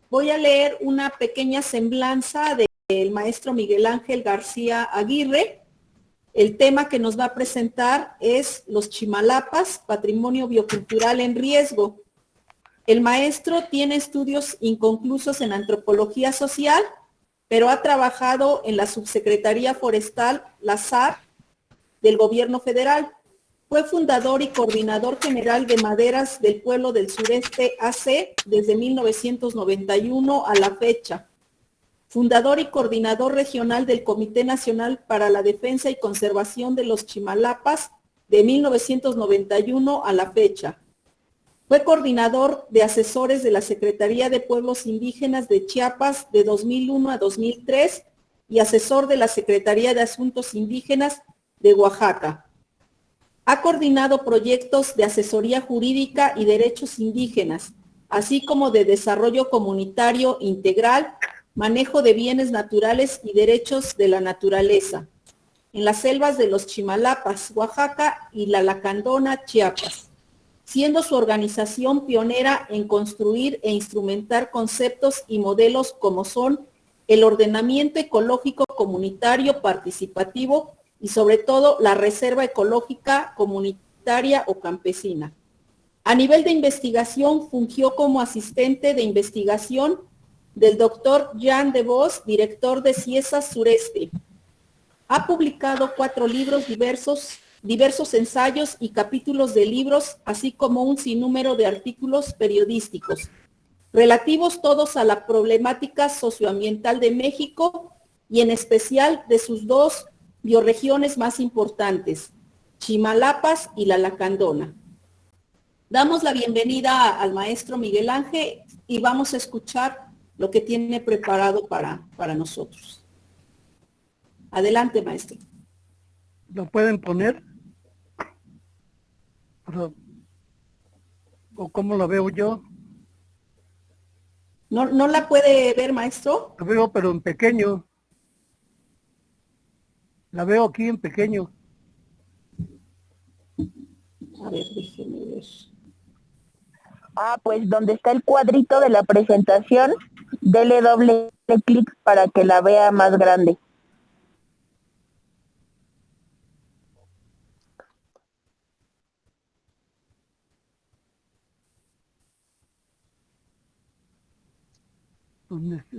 Voy a leer una pequeña semblanza del maestro Miguel Ángel García Aguirre. El tema que nos va a presentar es los Chimalapas, patrimonio biocultural en riesgo. El maestro tiene estudios inconclusos en antropología social, pero ha trabajado en la Subsecretaría Forestal, la SAR, del Gobierno Federal. Fue fundador y coordinador general de Maderas del Pueblo del Sureste AC desde 1991 a la fecha. Fundador y coordinador regional del Comité Nacional para la Defensa y Conservación de los Chimalapas de 1991 a la fecha. Fue coordinador de asesores de la Secretaría de Pueblos Indígenas de Chiapas de 2001 a 2003 y asesor de la Secretaría de Asuntos Indígenas de Oaxaca. Ha coordinado proyectos de asesoría jurídica y derechos indígenas, así como de desarrollo comunitario integral, manejo de bienes naturales y derechos de la naturaleza, en las selvas de los Chimalapas, Oaxaca y la Lacandona, Chiapas, siendo su organización pionera en construir e instrumentar conceptos y modelos como son el ordenamiento ecológico comunitario participativo y sobre todo la reserva ecológica comunitaria o campesina. A nivel de investigación, fungió como asistente de investigación del doctor Jean de Vos, director de CIESAS Sureste. Ha publicado 4 libros diversos ensayos y capítulos de libros, así como un sinnúmero de artículos periodísticos, relativos todos a la problemática socioambiental de México y en especial de sus 2 bioregiones más importantes, Chimalapas y la Lacandona. Damos la bienvenida al maestro Miguel Ángel y vamos a escuchar lo que tiene preparado para nosotros. Adelante, maestro. ¿Lo pueden poner? ¿O cómo la veo yo? ¿No la puede ver, maestro? La veo, pero en pequeño. La veo aquí en pequeño. A ver, déjeme ver. Pues donde está el cuadrito de la presentación, dele doble clic para que la vea más grande. ¿Dónde está?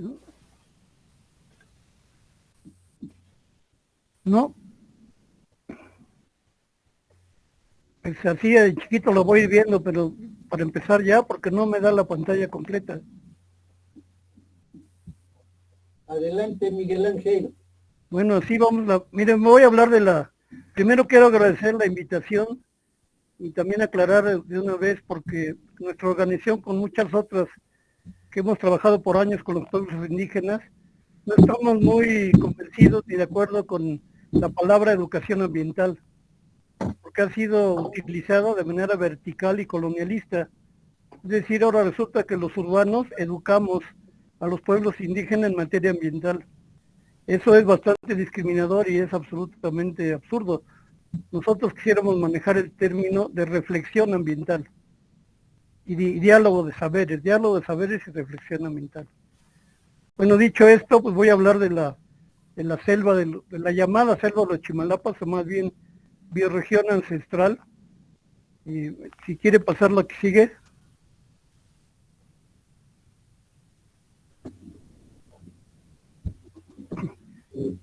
¿No? Pues así de chiquito lo voy viendo, pero para empezar ya, porque no me da la pantalla completa. Adelante, Miguel Ángel. Bueno, sí, miren, me voy a hablar primero quiero agradecer la invitación y también aclarar de una vez, porque nuestra organización, con muchas otras que hemos trabajado por años con los pueblos indígenas, no estamos muy convencidos ni de acuerdo con la palabra educación ambiental, porque ha sido utilizado de manera vertical y colonialista. Es decir, ahora resulta que los urbanos educamos a los pueblos indígenas en materia ambiental. Eso es bastante discriminador y es absolutamente absurdo. Nosotros quisiéramos manejar el término de reflexión ambiental y diálogo de saberes y reflexión ambiental. Bueno, dicho esto, pues voy a hablar de la selva, de la llamada selva de los Chimalapas, o más bien bioregión ancestral. Y si quiere pasar la que sigue.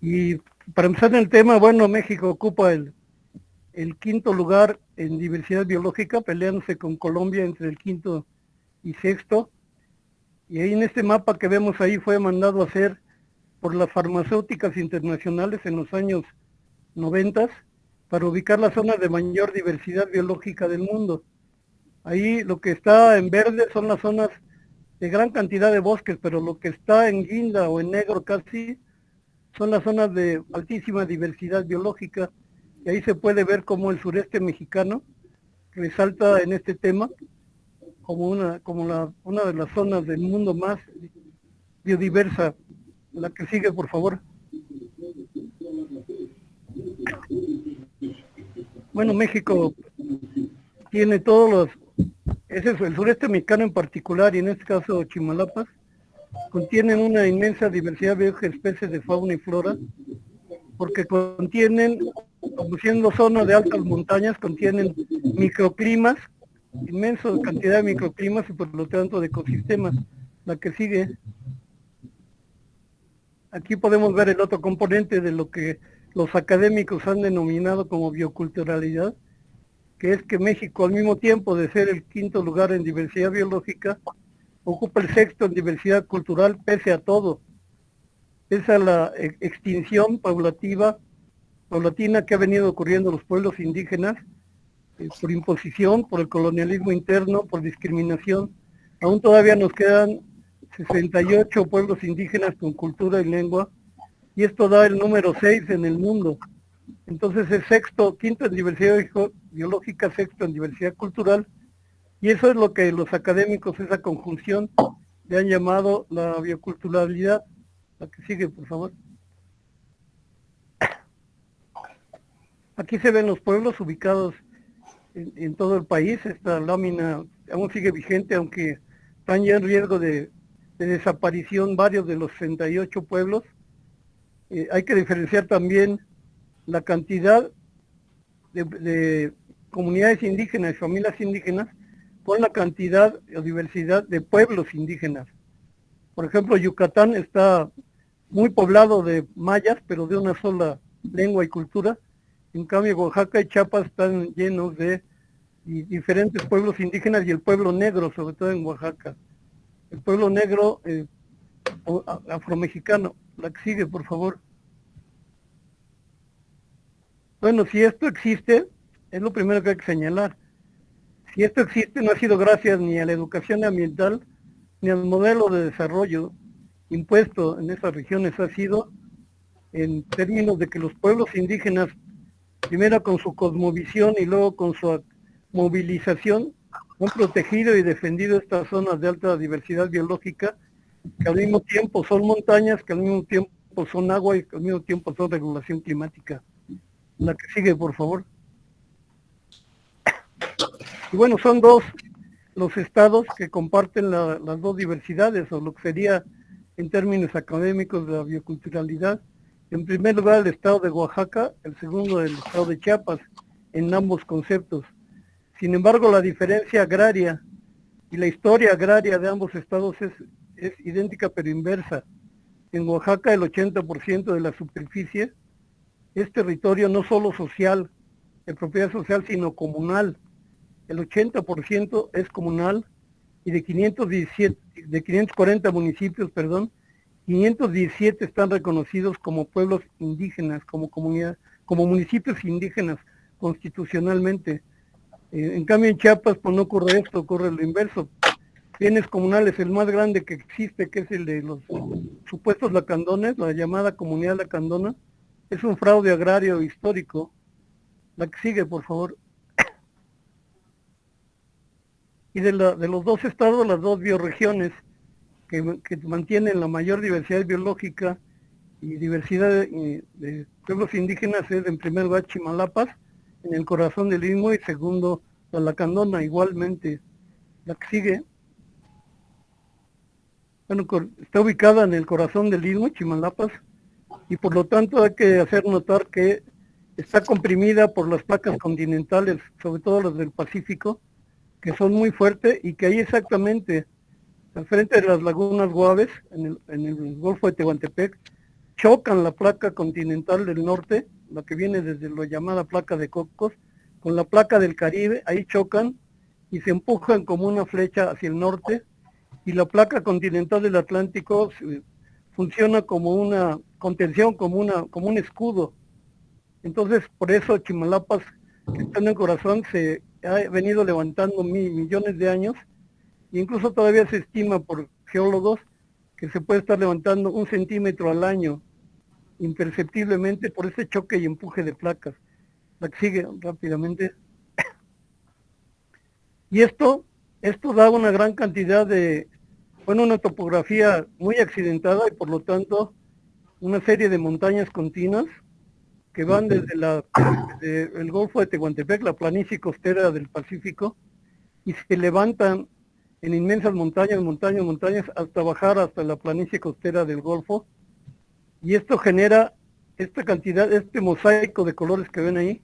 Y para empezar en el tema, bueno, México ocupa el 5º lugar en diversidad biológica, peleándose con Colombia entre el 5º y 6º. Y ahí en este mapa que vemos ahí fue mandado a hacer por las farmacéuticas internacionales en los años 90 para ubicar las zonas de mayor diversidad biológica del mundo. Ahí lo que está en verde son las zonas de gran cantidad de bosques, pero lo que está en guinda o en negro casi son las zonas de altísima diversidad biológica, y ahí se puede ver cómo el sureste mexicano resalta en este tema como una de las zonas del mundo más biodiversa. La que sigue, por favor. Bueno, México tiene el sureste mexicano en particular, y en este caso Chimalapas, contienen una inmensa diversidad de especies de fauna y flora, porque contienen, como siendo zona de altas montañas, contienen microclimas, inmensa cantidad de microclimas y por lo tanto de ecosistemas. La que sigue. Aquí podemos ver el otro componente de lo que los académicos han denominado como bioculturalidad, que es que México, al mismo tiempo de ser el quinto lugar en diversidad biológica, ocupa el sexto en diversidad cultural pese a todo. Esa es la extinción paulatina que ha venido ocurriendo en los pueblos indígenas, por imposición, por el colonialismo interno, por discriminación. Aún todavía nos quedan 68 pueblos indígenas con cultura y lengua, y esto da el número 6 en el mundo. Entonces es quinto en diversidad biológica, sexto en diversidad cultural, y eso es lo que los académicos, esa conjunción, le han llamado la bioculturalidad. La que sigue, por favor. Aquí se ven los pueblos ubicados en todo el país. Esta lámina aún sigue vigente, aunque están ya en riesgo de desaparición varios de los 68 pueblos. Hay que diferenciar también la cantidad de comunidades indígenas y familias indígenas con la cantidad o diversidad de pueblos indígenas. Por ejemplo, Yucatán está muy poblado de mayas, pero de una sola lengua y cultura. En cambio, Oaxaca y Chiapas están llenos de diferentes pueblos indígenas y el pueblo negro, sobre todo en Oaxaca. El pueblo negro afromexicano. La que sigue, por favor. Bueno, si esto existe, es lo primero que hay que señalar. Si esto existe, no ha sido gracias ni a la educación ambiental, ni al modelo de desarrollo impuesto en esas regiones, ha sido en términos de que los pueblos indígenas, primero con su cosmovisión y luego con su movilización, han protegido y defendido estas zonas de alta diversidad biológica, que al mismo tiempo son montañas, que al mismo tiempo son agua y que al mismo tiempo son regulación climática. La que sigue, por favor. Y bueno, son dos los estados que comparten las dos diversidades, o lo que sería en términos académicos de la bioculturalidad. En primer lugar, el estado de Oaxaca, el segundo, el estado de Chiapas, en ambos conceptos. Sin embargo, la diferencia agraria y la historia agraria de ambos estados es idéntica pero inversa. En Oaxaca, el 80% de la superficie es territorio no solo social, de propiedad social, sino comunal. El 80% es comunal, y de 540 municipios, 517 están reconocidos como pueblos indígenas, como comunidad, como municipios indígenas constitucionalmente. En cambio en Chiapas pues no ocurre esto, ocurre lo inverso. Bienes comunales, el más grande que existe, que es el de los supuestos lacandones, la llamada comunidad lacandona, es un fraude agrario histórico. La que sigue, por favor. Y de los dos estados, las dos bioregiones que mantienen la mayor diversidad biológica y diversidad de pueblos indígenas es, en primer lugar, Chimalapas, en el corazón del Istmo, y segundo, la Lacandona, igualmente. La que sigue. Bueno, está ubicada en el corazón del Istmo, Chimalapas, y por lo tanto hay que hacer notar que está comprimida por las placas continentales, sobre todo las del Pacífico, que son muy fuertes, y que ahí exactamente, al frente de las lagunas Guaves, en el Golfo de Tehuantepec, chocan la placa continental del norte, la que viene desde la llamada placa de Cocos, con la placa del Caribe, ahí chocan y se empujan como una flecha hacia el norte, y la placa continental del Atlántico funciona como una contención, como un escudo. Entonces, por eso Chimalapas, que está en el corazón, se ha venido levantando millones de años, e incluso todavía se estima por geólogos que se puede estar levantando 1 centímetro al año, imperceptiblemente, por ese choque y empuje de placas. La que sigue rápidamente. Y esto da una gran cantidad de, una topografía muy accidentada, y por lo tanto una serie de montañas continuas que van desde el Golfo de Tehuantepec, la planicie costera del Pacífico, y se levantan en inmensas montañas, montañas, hasta bajar hasta la planicie costera del Golfo. Y esto genera esta cantidad, este mosaico de colores que ven ahí,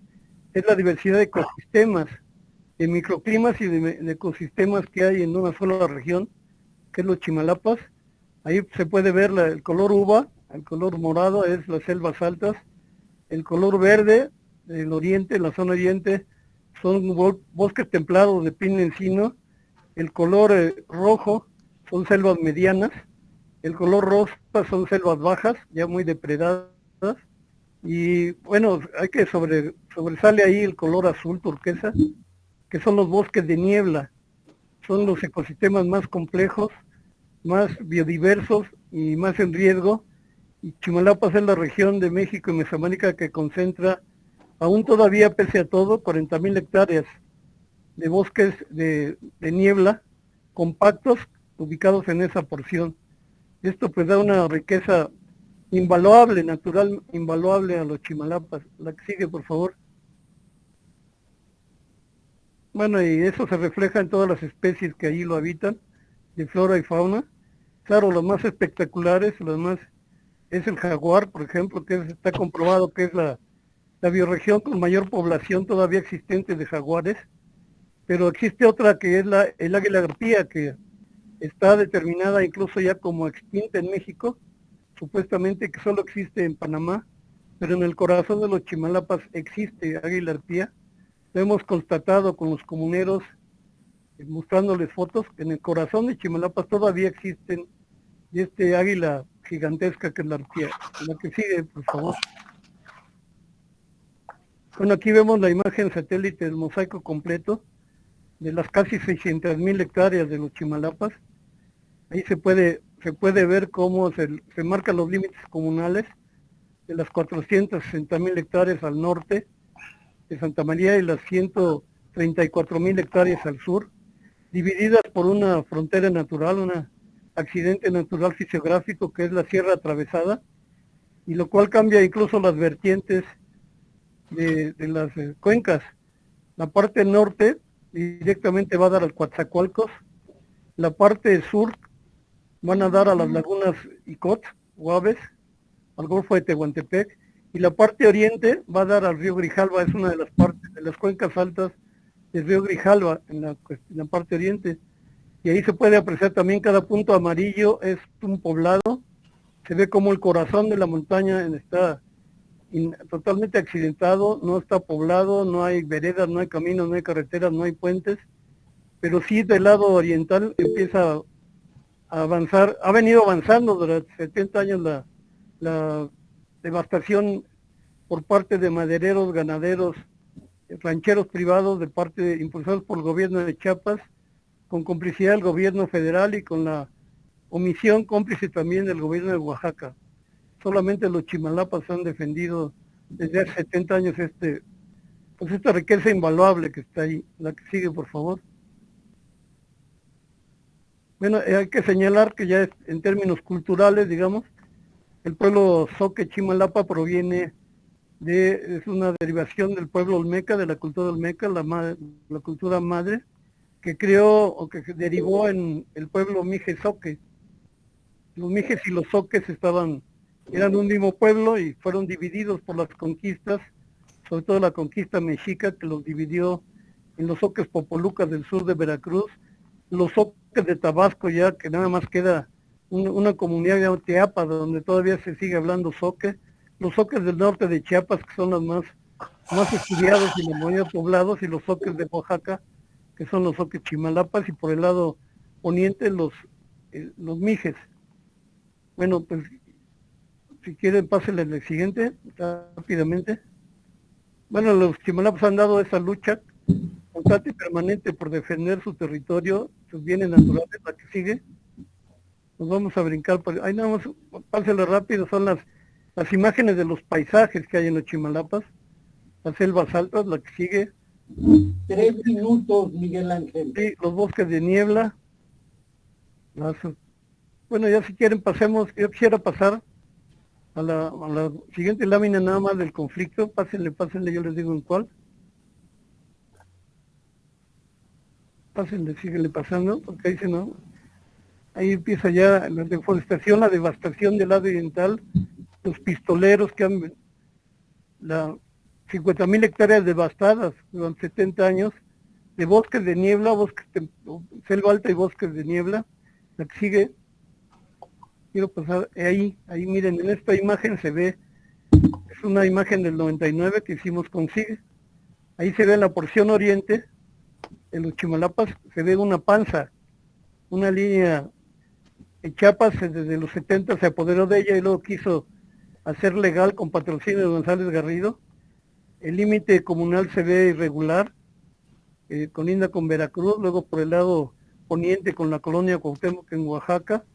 es la diversidad de ecosistemas, de microclimas y de ecosistemas que hay en una sola región, que es los Chimalapas. Ahí se puede ver el color uva, el color morado es las selvas altas, el color verde, el oriente, la zona oriente, son bosques templados de pino encino, el color rojo son selvas medianas, el color rosa son selvas bajas, ya muy depredadas, y bueno, hay que sobresale ahí el color azul turquesa, que son los bosques de niebla, son los ecosistemas más complejos, más biodiversos y más en riesgo, y Chimalapas es la región de México y Mesoamérica que concentra, aún todavía pese a todo, 40,000 hectáreas de bosques de niebla compactos ubicados en esa porción. Esto pues da una riqueza invaluable, natural, invaluable a los Chimalapas. La que sigue, por favor. Bueno, y eso se refleja en todas las especies que allí lo habitan, de flora y fauna. Claro, los más espectaculares, los más, es el jaguar, por ejemplo, que está comprobado que es la bioregión con mayor población todavía existente de jaguares, pero existe otra que es el águila arpía, que está determinada incluso ya como extinta en México, supuestamente que solo existe en Panamá, pero en el corazón de los Chimalapas existe águila arpía. Lo hemos constatado con los comuneros, mostrándoles fotos, que en el corazón de Chimalapas todavía existen este águila gigantesca que es la arpía. La que sigue, por favor. Bueno, aquí vemos la imagen satélite del mosaico completo de las casi 600,000 hectáreas de los Chimalapas. Ahí se puede ver cómo se marcan los límites comunales de las 460,000 hectáreas al norte de Santa María y las 134,000 hectáreas al sur, divididas por una frontera natural, un accidente natural fisiográfico que es la Sierra Atravesada, y lo cual cambia incluso las vertientes de las cuencas. La parte norte directamente va a dar al Coatzacoalcos, la parte sur van a dar a las lagunas Icot, Guaves, al Golfo de Tehuantepec, y la parte oriente va a dar al río Grijalva, es una de las partes, de las cuencas altas del río Grijalva, en la parte oriente, y ahí se puede apreciar también cada punto amarillo, es un poblado, se ve como el corazón de la montaña está totalmente accidentado, no está poblado, no hay veredas, no hay caminos, no hay carreteras, no hay puentes, pero sí del lado oriental empieza a avanzar, ha venido avanzando durante 70 años la devastación por parte de madereros, ganaderos, rancheros privados, impulsados por el gobierno de Chiapas, con complicidad del gobierno federal y con la omisión cómplice también del gobierno de Oaxaca. Solamente los Chimalapas han defendido desde hace 70 años esta riqueza invaluable que está ahí. La que sigue, por favor. Bueno, hay que señalar que ya en términos culturales, digamos, el pueblo Zoque Chimalapa es una derivación del pueblo olmeca, de la cultura olmeca, la cultura madre, que creó o que derivó en el pueblo Mije Zoque. Los Mijes y los Zoques eran un mismo pueblo y fueron divididos por las conquistas, sobre todo la conquista mexica que los dividió en los Zoques Popolucas del sur de Veracruz, los Zoques de Tabasco ya que nada más queda una comunidad llamada Teapa donde todavía se sigue hablando Zoque, los Zoques del norte de Chiapas que son los más estudiados y los más poblados, y los Zoques de Oaxaca que son los Zoques Chimalapas, y por el lado poniente los Mijes. Bueno, pues si quieren pásenle el siguiente rápidamente. Bueno, los Chimalapas han dado esa lucha constante y permanente por defender su territorio, sus bienes naturales. La que sigue, nos vamos a brincar por ahí, nada más pásenle rápido, son las imágenes de los paisajes que hay en los Chimalapas, las selvas altas. La que sigue, 3 minutos, Miguel Ángel. sí, los bosques de niebla. Bueno, ya si quieren pasemos, yo quisiera pasar a la siguiente lámina nada más del conflicto. Pásenle, yo les digo en cuál. pásenle, síguele pasando, porque ahí se no. Ahí empieza ya la deforestación, la devastación del lado oriental, los pistoleros que han, 50.000 hectáreas devastadas durante 70 años, de bosques de niebla, selva alta y bosques de niebla. La que sigue, quiero pasar, ahí miren, en esta imagen se ve, es una imagen del 99 que hicimos con SIG. Ahí se ve en la porción oriente, en los Chimalapas, se ve una panza, una línea. En Chiapas desde los 70 se apoderó de ella y luego quiso hacer legal con patrocinio de González Garrido. El límite comunal se ve irregular, colinda con Veracruz, luego por el lado poniente con la colonia Cuauhtémoc en Oaxaca,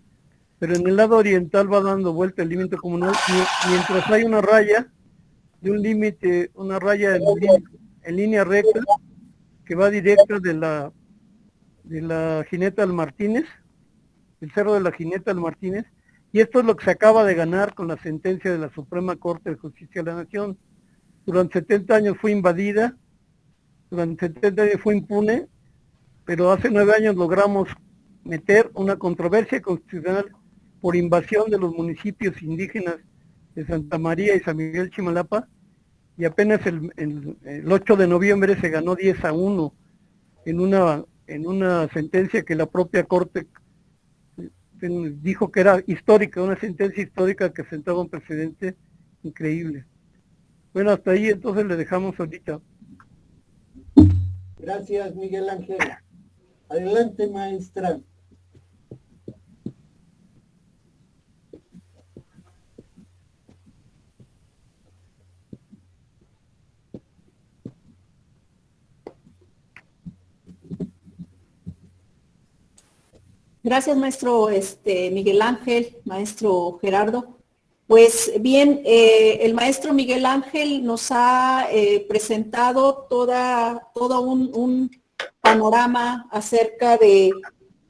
pero en el lado oriental va dando vuelta el límite comunal, mientras hay una raya de un límite, una raya en línea recta que va directa de la Jineta del Martínez, el Cerro de la Jineta del Martínez, y esto es lo que se acaba de ganar con la sentencia de la Suprema Corte de Justicia de la Nación. Durante 70 años fue invadida, durante 70 años fue impune, pero hace 9 años logramos meter una controversia constitucional por invasión de los municipios indígenas de Santa María y San Miguel Chimalapa, y apenas el 8 de noviembre se ganó 10-1 en una sentencia que la propia Corte dijo que era histórica, una sentencia histórica que sentaba un precedente increíble. Bueno, hasta ahí entonces le dejamos ahorita. Gracias, Miguel Ángel. Adelante, maestra. Gracias, maestro Miguel Ángel, maestro Gerardo. Pues bien, el maestro Miguel Ángel nos ha presentado todo un panorama acerca de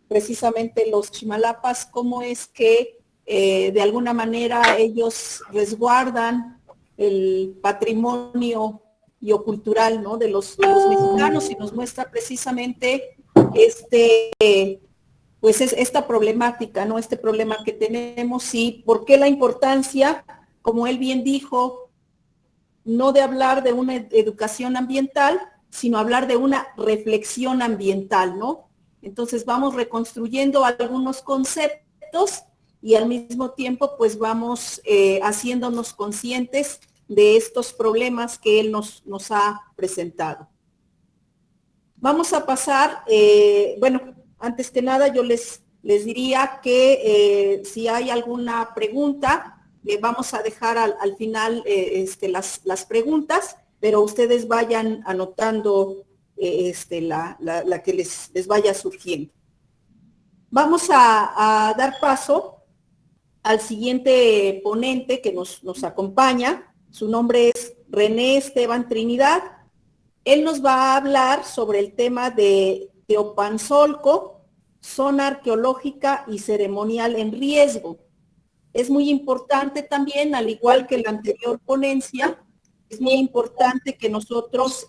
precisamente los Chimalapas, cómo es que de alguna manera ellos resguardan el patrimonio biocultural, ¿no?, de los mexicanos, y nos muestra precisamente pues es esta problemática, ¿no? Este problema que tenemos, y por qué la importancia, como él bien dijo, no de hablar de una educación ambiental, sino hablar de una reflexión ambiental, ¿no? Entonces vamos reconstruyendo algunos conceptos y al mismo tiempo pues vamos haciéndonos conscientes de estos problemas que él nos ha presentado. Vamos a pasar, bueno, antes que nada yo les diría que si hay alguna pregunta, vamos a dejar al final las preguntas, pero ustedes vayan anotando la que les vaya surgiendo. Vamos a dar paso al siguiente ponente que nos acompaña. Su nombre es René Esteban Trinidad. Él nos va a hablar sobre el tema de Teopanzolco, zona arqueológica y ceremonial en riesgo. Es muy importante también, al igual que la anterior ponencia, es muy importante que nosotros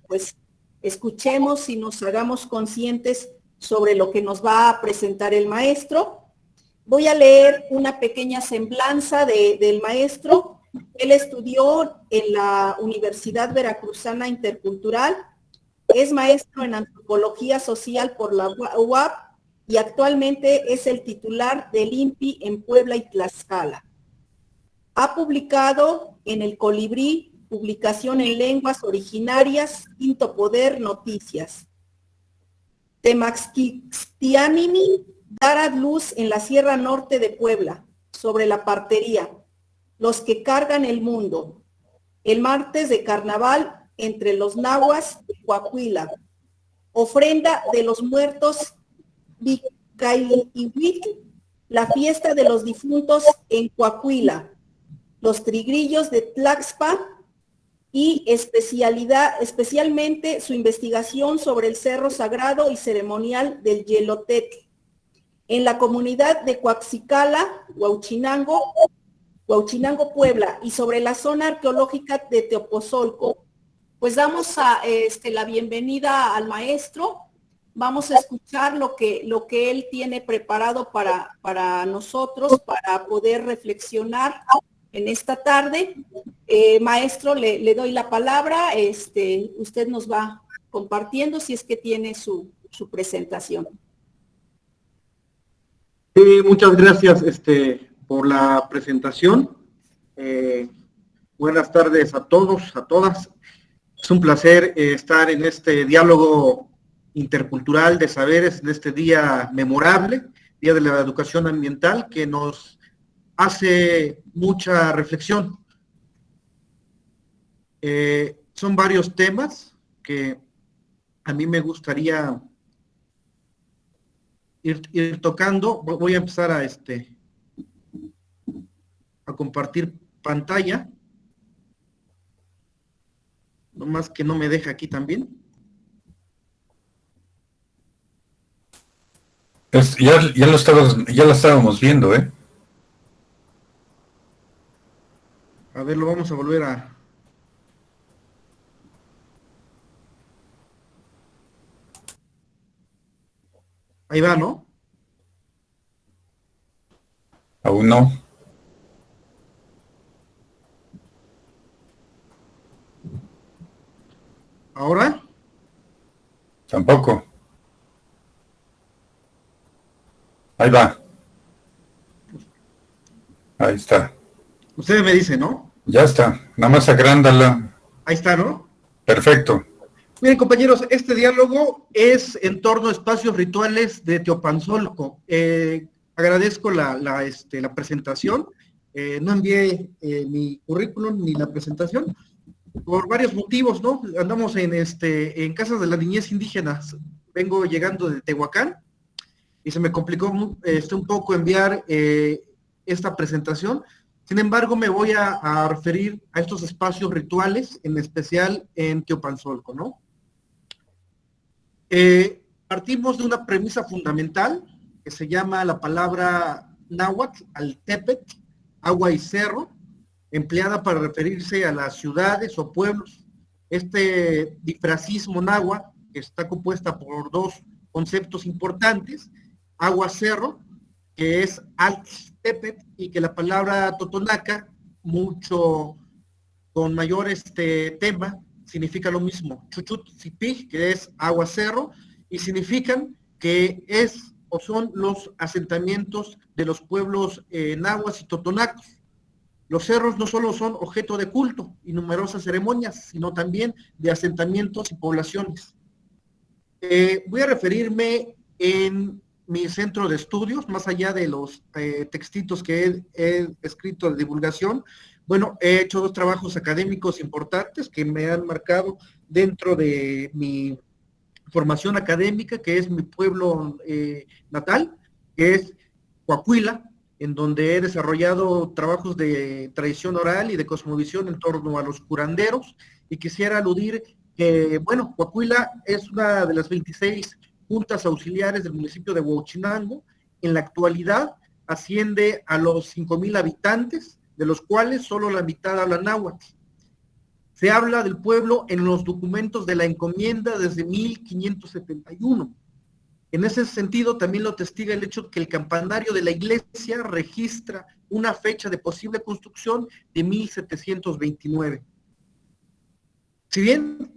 pues escuchemos y nos hagamos conscientes sobre lo que nos va a presentar el maestro. Voy a leer una pequeña semblanza del maestro. Él estudió en la Universidad Veracruzana Intercultural, es maestro en Antropología Social por la UAP y actualmente es el titular del INPI en Puebla y Tlaxcala. Ha publicado en El Colibrí, publicación en lenguas originarias, Quinto Poder, Noticias. Temaxtianini, dar a luz en la Sierra Norte de Puebla, sobre la partería, los que cargan el mundo. El martes de carnaval entre los nahuas y Coahuila. Ofrenda de los muertos Vicaihuitl, la fiesta de los difuntos en Coahuila. Los trigrillos de Tlaxpa y especialmente su investigación sobre el cerro sagrado y ceremonial del Yelotectl. En la comunidad de Coaxicala, Huauchinango, Puebla, y sobre la zona arqueológica de Teopanzolco. Pues damos la bienvenida al maestro. vamos a escuchar lo que él tiene preparado para nosotros, para poder reflexionar en esta tarde. Maestro, le doy la palabra, usted nos va compartiendo si es que tiene su presentación. Sí, muchas gracias por la presentación. Buenas tardes a todos, a todas. Es un placer estar en este diálogo intercultural de saberes, en este día memorable, Día de la Educación Ambiental, que nos hace mucha reflexión. Son varios temas que a mí me gustaría ir tocando. Voy a empezar a compartir pantalla. Nomás que no me deja aquí también. Ya lo estábamos viendo, ¿eh? A ver, lo vamos a volver a... Ahí va, ¿no? Aún no. ¿Ahora? Tampoco. Ahí va. Ahí está. Ustedes me dicen, ¿no? Ya está. Nada más agrándala. Ahí está, ¿no? Perfecto. Miren, compañeros, este diálogo es en torno a espacios rituales de Teopanzolco. Agradezco la presentación. No envié mi currículum ni la presentación por varios motivos, ¿no? Andamos en casas de la niñez indígenas. Vengo llegando de Tehuacán y se me complicó un poco enviar esta presentación. Sin embargo, me voy a referir a estos espacios rituales, en especial en Teopanzolco, ¿no? Partimos de una premisa fundamental que se llama la palabra náhuatl, al tepet, agua y cerro, empleada para referirse a las ciudades o pueblos. Este difracismo náhuatl, que está compuesta por dos conceptos importantes, agua-cerro, que es alt-tepet, y que la palabra totonaca, mucho con mayor tema, significa lo mismo, chuchut-zipij, que es agua-cerro, y significan que es o son los asentamientos de los pueblos náhuatl y totonacos. Los cerros no solo son objeto de culto y numerosas ceremonias, sino también de asentamientos y poblaciones. Voy a referirme en mi centro de estudios, más allá de los textitos que he escrito de divulgación. Bueno, he hecho dos trabajos académicos importantes que me han marcado dentro de mi formación académica, que es mi pueblo natal, que es Coahuila, en donde he desarrollado trabajos de tradición oral y de cosmovisión en torno a los curanderos, y quisiera aludir que, bueno, Coahuila es una de las 26 juntas auxiliares del municipio de Huachinango. En la actualidad asciende a los 5,000 habitantes, de los cuales solo la mitad habla náhuatl. Se habla del pueblo en los documentos de la encomienda desde 1571. En ese sentido, también lo testiga el hecho que el campanario de la iglesia registra una fecha de posible construcción de 1729. Si bien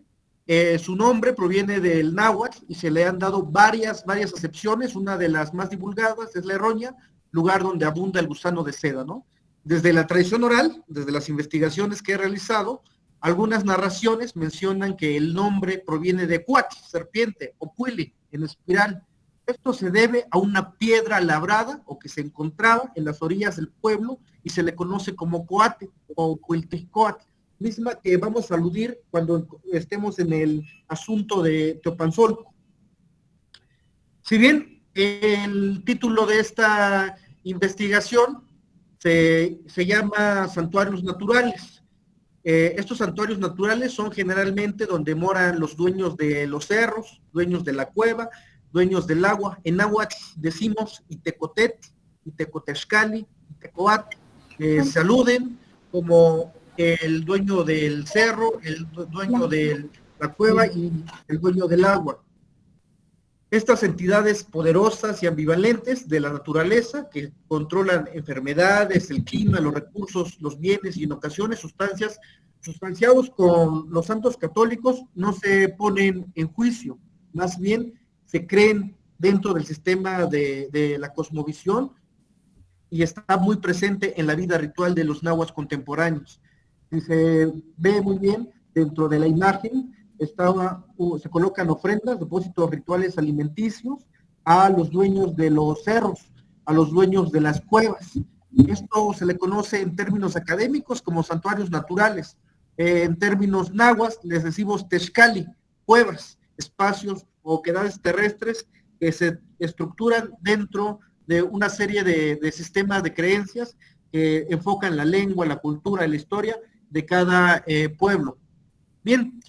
su nombre proviene del náhuatl y se le han dado varias acepciones, una de las más divulgadas es la errónea, lugar donde abunda el gusano de seda, ¿no? Desde la tradición oral, desde las investigaciones que he realizado, algunas narraciones mencionan que el nombre proviene de cuatl, serpiente, o cuili, en espiral. Esto se debe a una piedra labrada o que se encontraba en las orillas del pueblo y se le conoce como coate o cuiltecoatl, misma que vamos a aludir cuando estemos en el asunto de Teopanzolco. Si bien el título de esta investigación se llama Santuarios Naturales, estos santuarios naturales son generalmente donde moran los dueños de los cerros, dueños de la cueva, dueños del agua. En náhuatl decimos Itecotet, Itecotexcali, Itecoat, se aluden como el dueño del cerro, el dueño de la cueva y el dueño del agua. Estas entidades poderosas y ambivalentes de la naturaleza que controlan enfermedades, el clima, los recursos, los bienes y en ocasiones sustancias sustanciados con los santos católicos no se ponen en juicio, más bien se creen dentro del sistema de la cosmovisión y está muy presente en la vida ritual de los nahuas contemporáneos. Y se ve muy bien dentro de la imagen, se colocan ofrendas, depósitos rituales alimenticios a los dueños de los cerros, a los dueños de las cuevas. Esto se le conoce en términos académicos como santuarios naturales. En términos nahuas les decimos texcali, cuevas, espacios o oquedades terrestres que se estructuran dentro de una serie de sistemas de creencias que enfocan la lengua, la cultura y la historia de cada pueblo. Bien,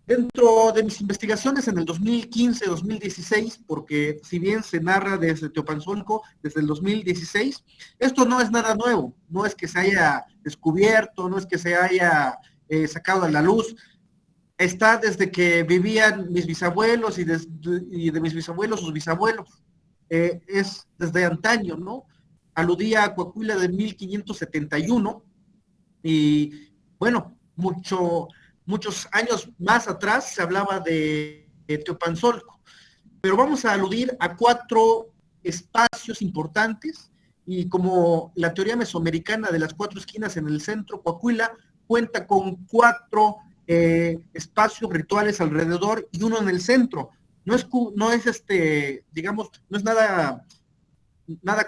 dentro de mis investigaciones en el 2015-2016, porque si bien se narra desde Teopanzolco, desde el 2016, esto no es nada nuevo, no es que se haya descubierto, no es que se haya sacado a la luz, está desde que vivían mis bisabuelos y de mis bisabuelos sus bisabuelos, es desde antaño, ¿no? Aludía a Coahuila de 1571 y bueno, muchos años más atrás se hablaba de Teopanzolco, pero vamos a aludir a 4 espacios importantes y como la teoría mesoamericana de las 4 esquinas en el centro, Coahuila cuenta con 4 espacios rituales alrededor y uno en el centro. No es digamos, no es nada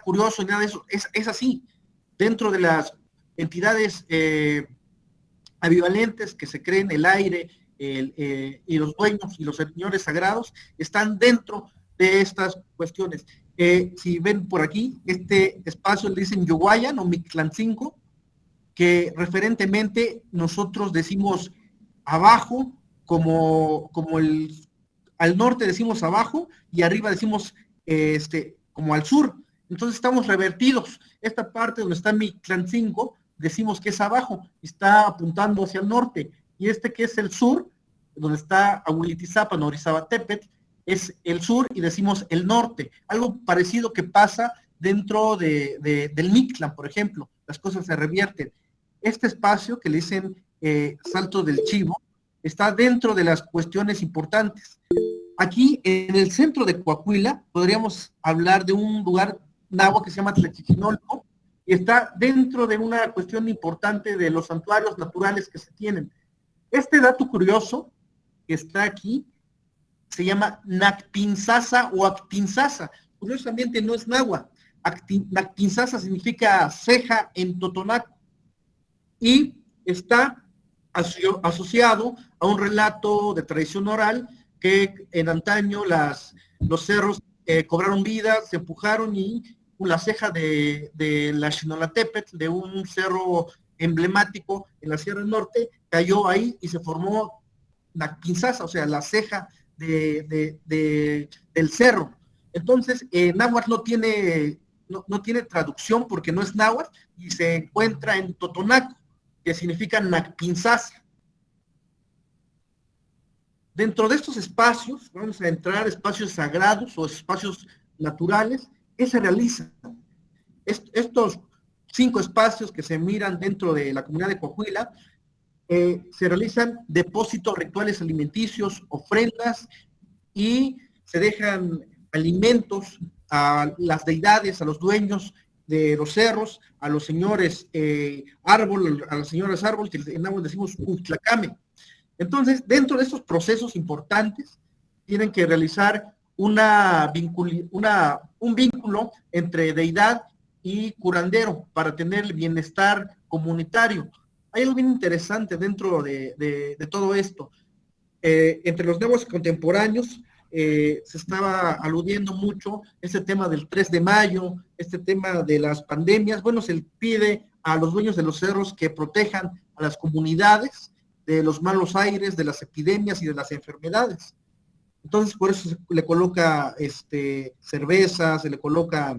curioso, nada de eso, es así. Dentro de las entidades ambivalentes que se creen el aire y los dueños y los señores sagrados están dentro de estas cuestiones. Si ven por aquí, este espacio le dicen Yoguayan o Mictlancingo, que referentemente nosotros decimos abajo, como al norte decimos abajo y arriba decimos como al sur. Entonces estamos revertidos. Esta parte donde está Mictlancingo decimos que es abajo, está apuntando hacia el norte, y que es el sur, donde está Ahuilitizapan, Orizaba-Tepetl, es el sur y decimos el norte. Algo parecido que pasa dentro del Mictlán, por ejemplo, las cosas se revierten. Este espacio que le dicen Salto del Chivo, está dentro de las cuestiones importantes. Aquí, en el centro de Coahuila, podríamos hablar de un lugar náhuatl que se llama Tlachichinolco, y está dentro de una cuestión importante de los santuarios naturales que se tienen. Este dato curioso que está aquí se llama Nactinzaza o Actinzaza. Curiosamente no es náhuatl. Nactinzaza significa ceja en totonaco y está asociado a un relato de tradición oral que en antaño los cerros cobraron vida, se empujaron y la ceja de la Xinolatepetl, de un cerro emblemático en la Sierra Norte, cayó ahí y se formó Nactinzaza, o sea, la ceja del cerro. Entonces, náhuatl no tiene traducción porque no es náhuatl y se encuentra en totonaco, que significa Nactinzaza. Dentro de estos espacios, vamos a entrar espacios sagrados o espacios naturales. ¿Qué se realiza? Estos 5 espacios que se miran dentro de la comunidad de Coahuila, se realizan depósitos rituales alimenticios, ofrendas, y se dejan alimentos a las deidades, a los dueños de los cerros, a los señores árbol, a las señoras árbol, que en náhuatl decimos Uxtlacame. Entonces, dentro de estos procesos importantes, tienen que realizar un vínculo entre deidad y curandero para tener el bienestar comunitario. Hay algo bien interesante dentro de todo esto. Entre los nuevos contemporáneos se estaba aludiendo mucho este tema del 3 de mayo, este tema de las pandemias. Bueno, se pide a los dueños de los cerros que protejan a las comunidades de los malos aires, de las epidemias y de las enfermedades. Entonces, por eso se le coloca cerveza, se le coloca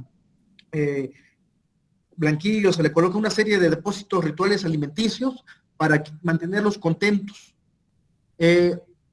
blanquillos, se le coloca una serie de depósitos rituales alimenticios para mantenerlos contentos.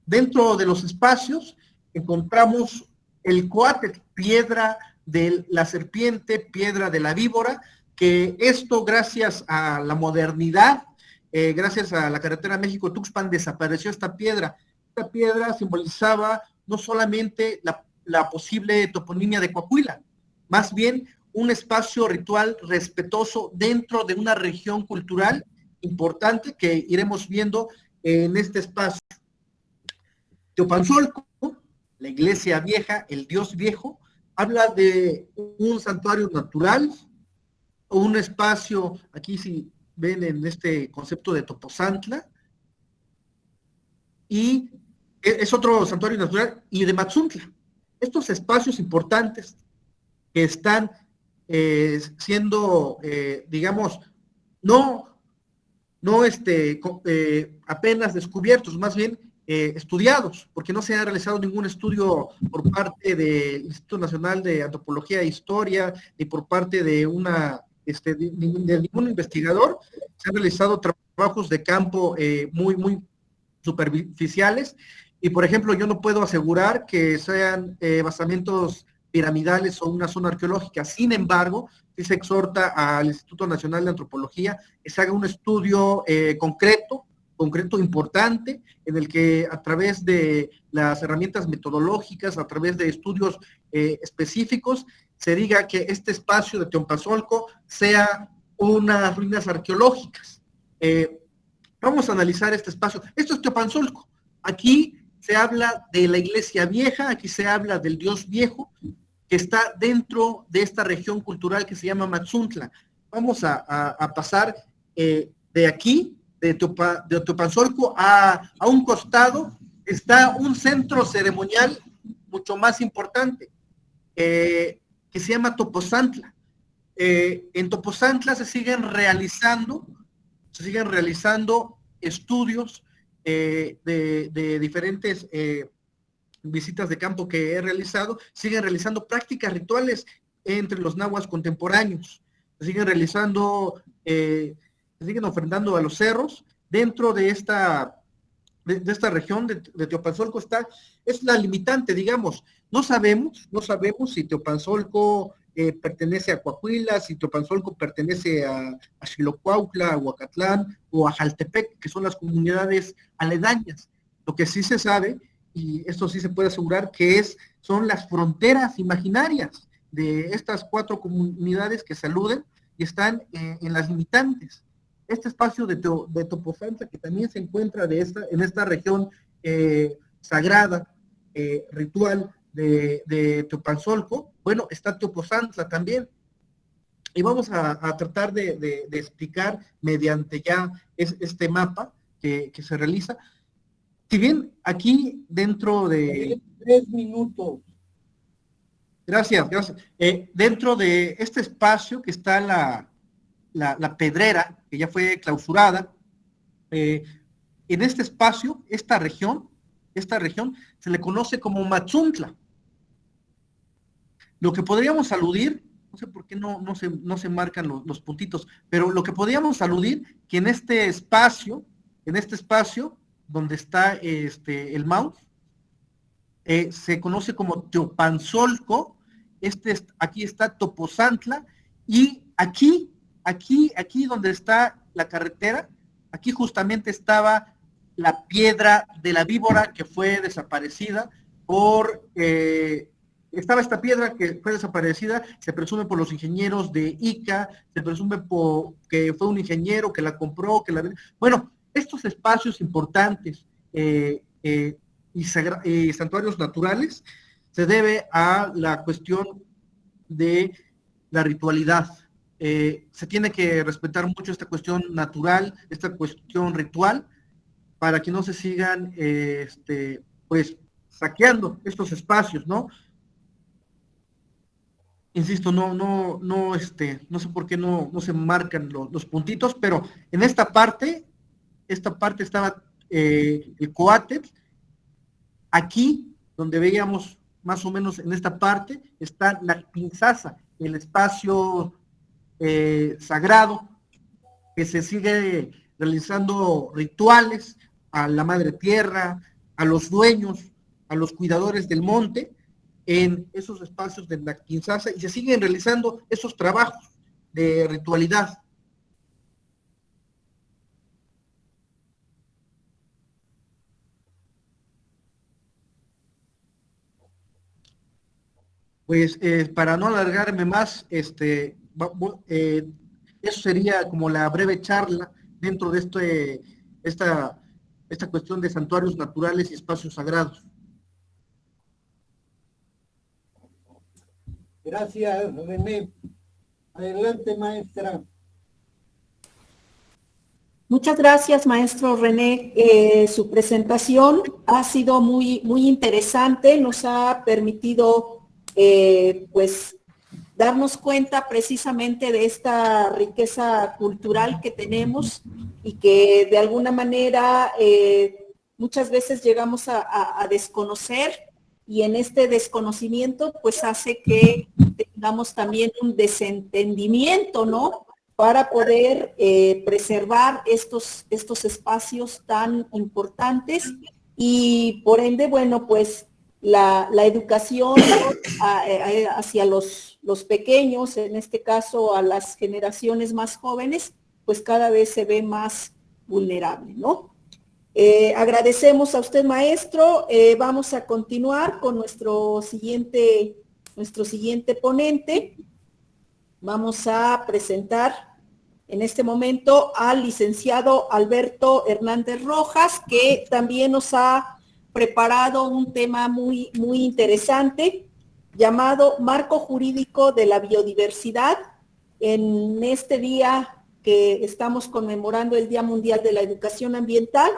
Dentro de los espacios encontramos el coatl, piedra de la serpiente, piedra de la víbora, que esto gracias a la modernidad, gracias a la carretera México-Tuxpan, desapareció esta piedra. Esta piedra simbolizaba no solamente la posible toponimia de Coahuila, más bien un espacio ritual respetuoso dentro de una región cultural importante que iremos viendo en este espacio. Teopanzolco, la iglesia vieja, el Dios viejo, habla de un santuario natural, un espacio, aquí si ven en este concepto de Topozantla, y es otro santuario natural, y de Matzuntla. Estos espacios importantes que están siendo, digamos, no apenas descubiertos, más bien estudiados, porque no se ha realizado ningún estudio por parte del Instituto Nacional de Antropología e Historia, ni por parte de de ningún investigador. Se han realizado trabajos de campo muy superficiales, y por ejemplo yo no puedo asegurar que sean basamentos piramidales o una zona arqueológica. Sin embargo, sí se exhorta al Instituto Nacional de Antropología que se haga un estudio concreto, importante, en el que a través de las herramientas metodológicas, a través de estudios específicos, se diga que este espacio de Teopanzolco sea unas ruinas arqueológicas. Vamos a analizar este espacio. Esto es Teopanzolco. Aquí se habla de la iglesia vieja, aquí se habla del Dios viejo, que está dentro de esta región cultural que se llama Matzuntla. Vamos a pasar de aquí, de Teopanzolco, a un costado, está un centro ceremonial mucho más importante, que se llama Topozantla. En Topozantla se siguen realizando estudios de diferentes visitas de campo que he realizado, siguen realizando prácticas rituales entre los nahuas contemporáneos, siguen realizando, siguen ofrendando a los cerros. Dentro de esta región de Teopanzolco es la limitante, digamos. No sabemos si Teopanzolco pertenece a Coahuila, si Teopanzolco pertenece a Xilocuautla, a Huacatlán o a Jaltepec, que son las comunidades aledañas. Lo que sí se sabe, y esto sí se puede asegurar, que son las fronteras imaginarias de estas 4 comunidades que se aluden y están en las limitantes. Este espacio de Topozantla, que también se encuentra en esta región sagrada, ritual de Teopanzolco, bueno, está Teopozantla también. Y vamos a tratar de explicar mediante ya este mapa que se realiza. Si bien aquí dentro de... 3 minutos. Gracias. Dentro de este espacio que está la pedrera, que ya fue clausurada, en este espacio, esta región se le conoce como Matzuntla. Lo que podríamos aludir, no sé por qué no se marcan los puntitos, pero lo que podríamos aludir, que en este espacio donde está el mouse, se conoce como Teopanzolco. Aquí está Topozantla, y aquí donde está la carretera, aquí justamente estaba la piedra de la víbora que fue desaparecida estaba esta piedra que fue desaparecida, se presume por los ingenieros de Ica, se presume que fue un ingeniero que la compró, bueno, estos espacios importantes y santuarios naturales se debe a la cuestión de la ritualidad. Se tiene que respetar mucho esta cuestión natural, esta cuestión ritual, para que no se sigan pues saqueando estos espacios, ¿no? Insisto, no sé por qué no se marcan los puntitos, pero en esta parte estaba el coatl. Aquí, donde veíamos más o menos en esta parte, está la pinzaza, el espacio sagrado, que se sigue realizando rituales a la madre tierra, a los dueños, a los cuidadores del monte, en esos espacios de la Kinshasa y se siguen realizando esos trabajos de ritualidad. Pues para no alargarme más, eso sería como la breve charla dentro de esta cuestión de santuarios naturales y espacios sagrados. Gracias, René. Adelante, maestra. Muchas gracias, maestro René. Su presentación ha sido muy, muy interesante, nos ha permitido pues darnos cuenta precisamente de esta riqueza cultural que tenemos y que de alguna manera muchas veces llegamos a desconocer, y en este desconocimiento pues hace que tengamos también un desentendimiento, ¿no?, para poder preservar estos espacios tan importantes y por ende, bueno, pues la educación hacia los pequeños, en este caso a las generaciones más jóvenes, pues cada vez se ve más vulnerable, ¿no? Agradecemos a usted, maestro. Vamos a continuar con nuestro siguiente ponente. Vamos a presentar en este momento al licenciado Alberto Hernández Rojas, que también nos ha preparado un tema muy, muy interesante llamado Marco Jurídico de la Biodiversidad. En este día que estamos conmemorando el Día Mundial de la Educación Ambiental,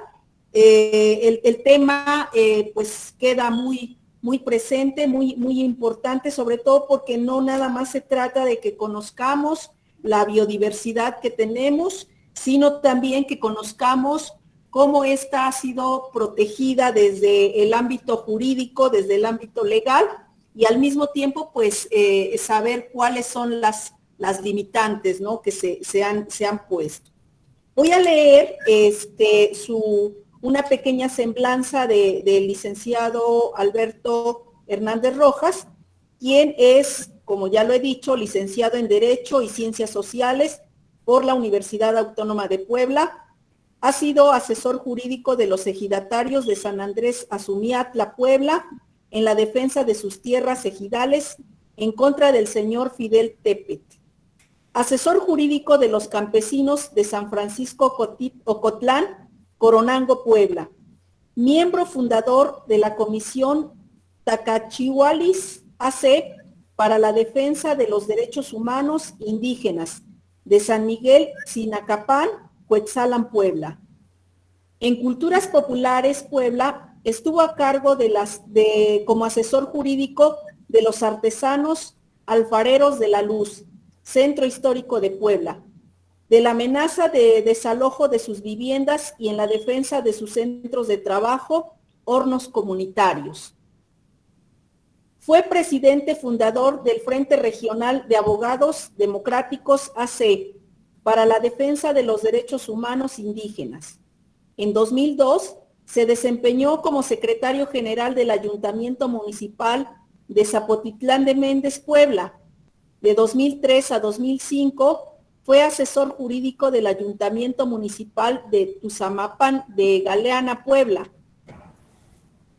el tema pues queda muy, muy presente, muy, muy importante, sobre todo porque no nada más se trata de que conozcamos la biodiversidad que tenemos, sino también que conozcamos cómo ésta ha sido protegida desde el ámbito jurídico, desde el ámbito legal, y al mismo tiempo, pues, saber cuáles son las limitantes, ¿no?, que se han puesto. Voy a leer una pequeña semblanza del licenciado Alberto Hernández Rojas, quien es, como ya lo he dicho, licenciado en Derecho y Ciencias Sociales por la Universidad Autónoma de Puebla. Ha sido asesor jurídico de los ejidatarios de San Andrés Azumiatla, Puebla, en la defensa de sus tierras ejidales en contra del señor Fidel Tepet. Asesor jurídico de los campesinos de San Francisco Ocotlán, Coronango, Puebla. Miembro fundador de la Comisión Tacachihualis AC para la defensa de los derechos humanos indígenas de San Miguel Sinacapán, Cuetzalan, Puebla. En Culturas Populares, Puebla, estuvo a cargo como asesor jurídico de los artesanos alfareros de la Luz, Centro Histórico de Puebla, de la amenaza de desalojo de sus viviendas y en la defensa de sus centros de trabajo, hornos comunitarios. Fue presidente fundador del Frente Regional de Abogados Democráticos AC para la defensa de los derechos humanos indígenas. En 2002 se desempeñó como secretario general del Ayuntamiento Municipal de Zapotitlán de Méndez, Puebla. De 2003 a 2005 fue asesor jurídico del Ayuntamiento Municipal de Tuzamapan de Galeana, Puebla.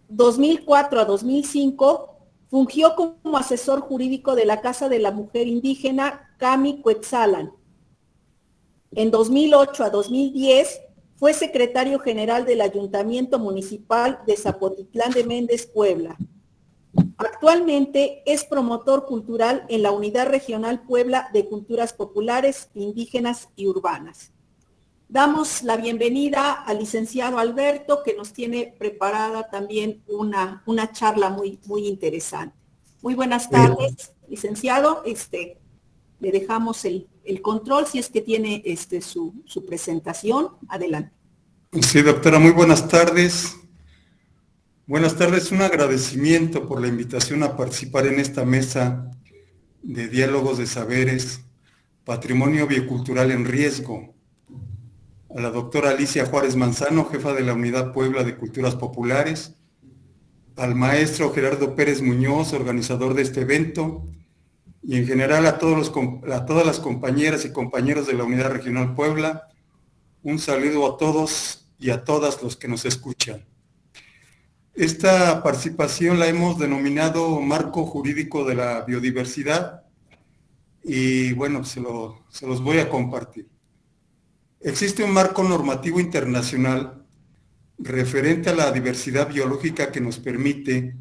2004 a 2005 fungió como asesor jurídico de la Casa de la Mujer Indígena Cami Cuetzalan. En 2008 a 2010 fue secretario general del Ayuntamiento Municipal de Zapotitlán de Méndez, Puebla. Actualmente es promotor cultural en la Unidad Regional Puebla de Culturas Populares, Indígenas y Urbanas. Damos la bienvenida al licenciado Alberto, que nos tiene preparada también una charla muy, muy interesante. Muy buenas tardes, licenciado. Le dejamos el control si es que tiene su presentación. Adelante. Sí, doctora, muy buenas tardes. Buenas tardes, un agradecimiento por la invitación a participar en esta mesa de diálogos de saberes, patrimonio biocultural en riesgo. A la doctora Alicia Juárez Manzano, jefa de la Unidad Puebla de Culturas Populares, al maestro Gerardo Pérez Muñoz, organizador de este evento, y en general a todas las compañeras y compañeros de la Unidad Regional Puebla. Un saludo a todos y a todas los que nos escuchan. Esta participación la hemos denominado Marco Jurídico de la Biodiversidad y bueno, se los voy a compartir. Existe un marco normativo internacional referente a la diversidad biológica que nos permite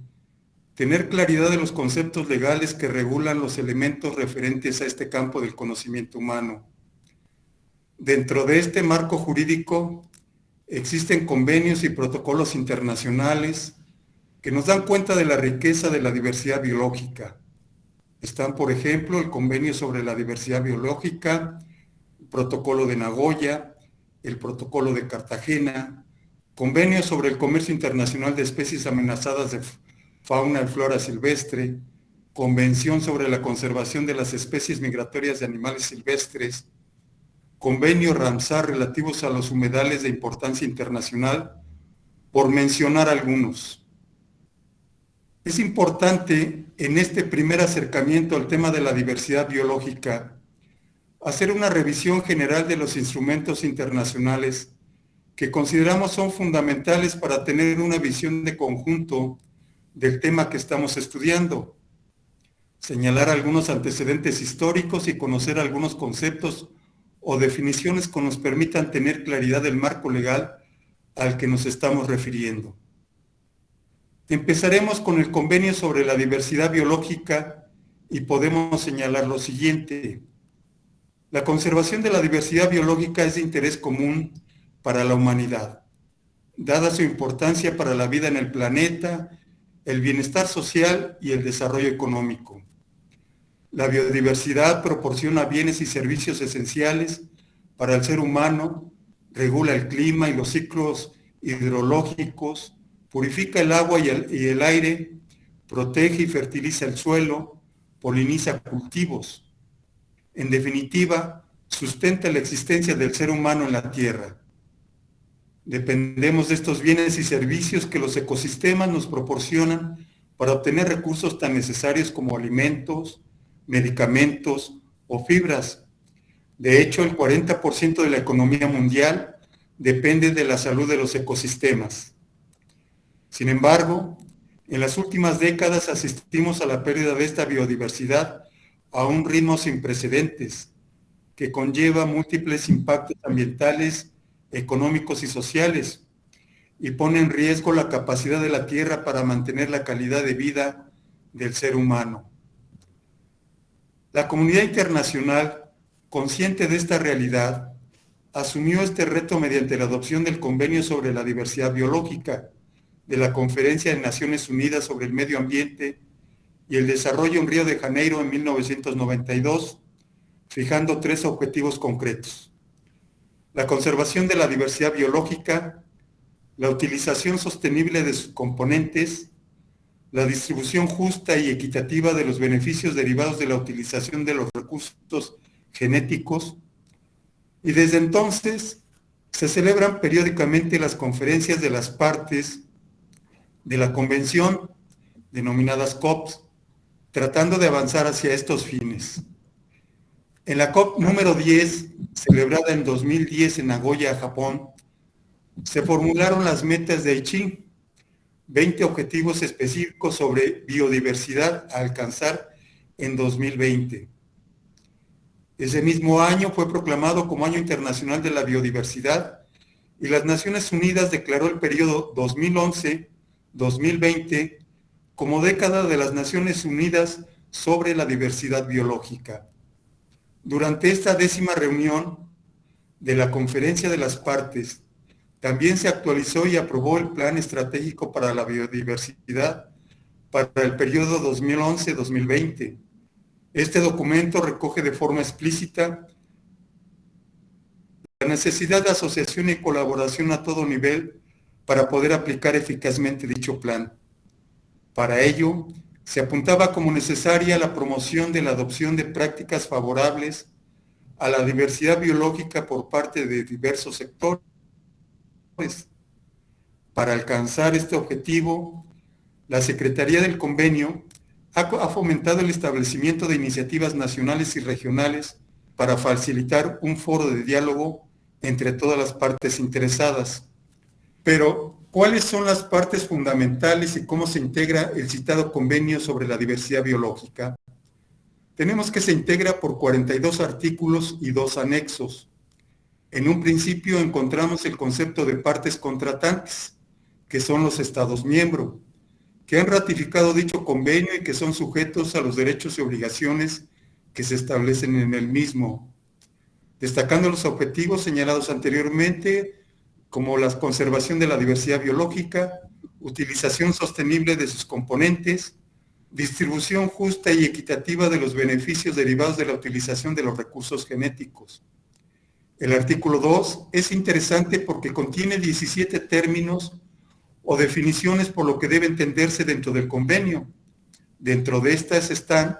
tener claridad de los conceptos legales que regulan los elementos referentes a este campo del conocimiento humano. Dentro de este marco jurídico existen convenios y protocolos internacionales que nos dan cuenta de la riqueza de la diversidad biológica. Están, por ejemplo, el Convenio sobre la Diversidad Biológica, el Protocolo de Nagoya, el Protocolo de Cartagena, Convenio sobre el Comercio Internacional de Especies Amenazadas de Fauna y Flora Silvestre, Convención sobre la Conservación de las Especies Migratorias de Animales Silvestres, Convenio Ramsar relativos a los humedales de importancia internacional, por mencionar algunos. Es importante en este primer acercamiento al tema de la diversidad biológica hacer una revisión general de los instrumentos internacionales que consideramos son fundamentales para tener una visión de conjunto del tema que estamos estudiando, señalar algunos antecedentes históricos y conocer algunos conceptos o definiciones que nos permitan tener claridad del marco legal al que nos estamos refiriendo. Empezaremos con el Convenio sobre la Diversidad Biológica y podemos señalar lo siguiente. La conservación de la diversidad biológica es de interés común para la humanidad, dada su importancia para la vida en el planeta, el bienestar social y el desarrollo económico. La biodiversidad proporciona bienes y servicios esenciales para el ser humano, regula el clima y los ciclos hidrológicos, purifica el agua y el aire, protege y fertiliza el suelo, poliniza cultivos. En definitiva, sustenta la existencia del ser humano en la Tierra. Dependemos de estos bienes y servicios que los ecosistemas nos proporcionan para obtener recursos tan necesarios como alimentos, medicamentos o fibras. De hecho, el 40% de la economía mundial depende de la salud de los ecosistemas. Sin embargo, en las últimas décadas asistimos a la pérdida de esta biodiversidad a un ritmo sin precedentes, que conlleva múltiples impactos ambientales, económicos y sociales, y pone en riesgo la capacidad de la Tierra para mantener la calidad de vida del ser humano. La comunidad internacional, consciente de esta realidad, asumió este reto mediante la adopción del Convenio sobre la Diversidad Biológica de la Conferencia de Naciones Unidas sobre el Medio Ambiente y el Desarrollo en Río de Janeiro en 1992, fijando 3 objetivos concretos: la conservación de la diversidad biológica, la utilización sostenible de sus componentes, la distribución justa y equitativa de los beneficios derivados de la utilización de los recursos genéticos, y desde entonces se celebran periódicamente las conferencias de las partes de la convención, denominadas COPs, tratando de avanzar hacia estos fines. En la COP número 10, celebrada en 2010 en Nagoya, Japón, se formularon las metas de Aichi, 20 objetivos específicos sobre biodiversidad a alcanzar en 2020. Ese mismo año fue proclamado como Año Internacional de la Biodiversidad y las Naciones Unidas declaró el periodo 2011-2020 como década de las Naciones Unidas sobre la diversidad biológica. Durante esta 10ª reunión de la Conferencia de las Partes, también se actualizó y aprobó el Plan Estratégico para la Biodiversidad para el periodo 2011-2020. Este documento recoge de forma explícita la necesidad de asociación y colaboración a todo nivel para poder aplicar eficazmente dicho plan. Para ello, se apuntaba como necesaria la promoción de la adopción de prácticas favorables a la diversidad biológica por parte de diversos sectores. Para alcanzar este objetivo, la Secretaría del Convenio ha fomentado el establecimiento de iniciativas nacionales y regionales para facilitar un foro de diálogo entre todas las partes interesadas. Pero, ¿cuáles son las partes fundamentales y cómo se integra el citado convenio sobre la diversidad biológica? Tenemos que se integra por 42 artículos y 2 anexos. En un principio encontramos el concepto de partes contratantes, que son los Estados miembros, que han ratificado dicho convenio y que son sujetos a los derechos y obligaciones que se establecen en el mismo, destacando los objetivos señalados anteriormente, como la conservación de la diversidad biológica, utilización sostenible de sus componentes, distribución justa y equitativa de los beneficios derivados de la utilización de los recursos genéticos. El artículo 2 es interesante porque contiene 17 términos o definiciones por lo que debe entenderse dentro del convenio. Dentro de estas están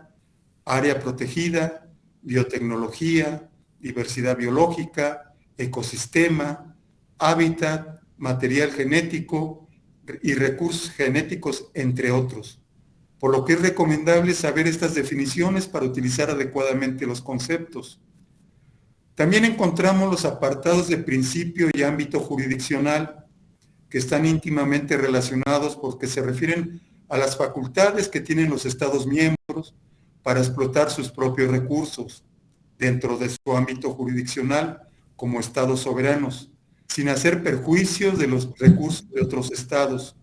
área protegida, biotecnología, diversidad biológica, ecosistema, hábitat, material genético y recursos genéticos, entre otros. Por lo que es recomendable saber estas definiciones para utilizar adecuadamente los conceptos. También encontramos los apartados de principio y ámbito jurisdiccional, que están íntimamente relacionados porque se refieren a las facultades que tienen los Estados miembros para explotar sus propios recursos dentro de su ámbito jurisdiccional como Estados soberanos, sin hacer perjuicios de los recursos de otros Estados.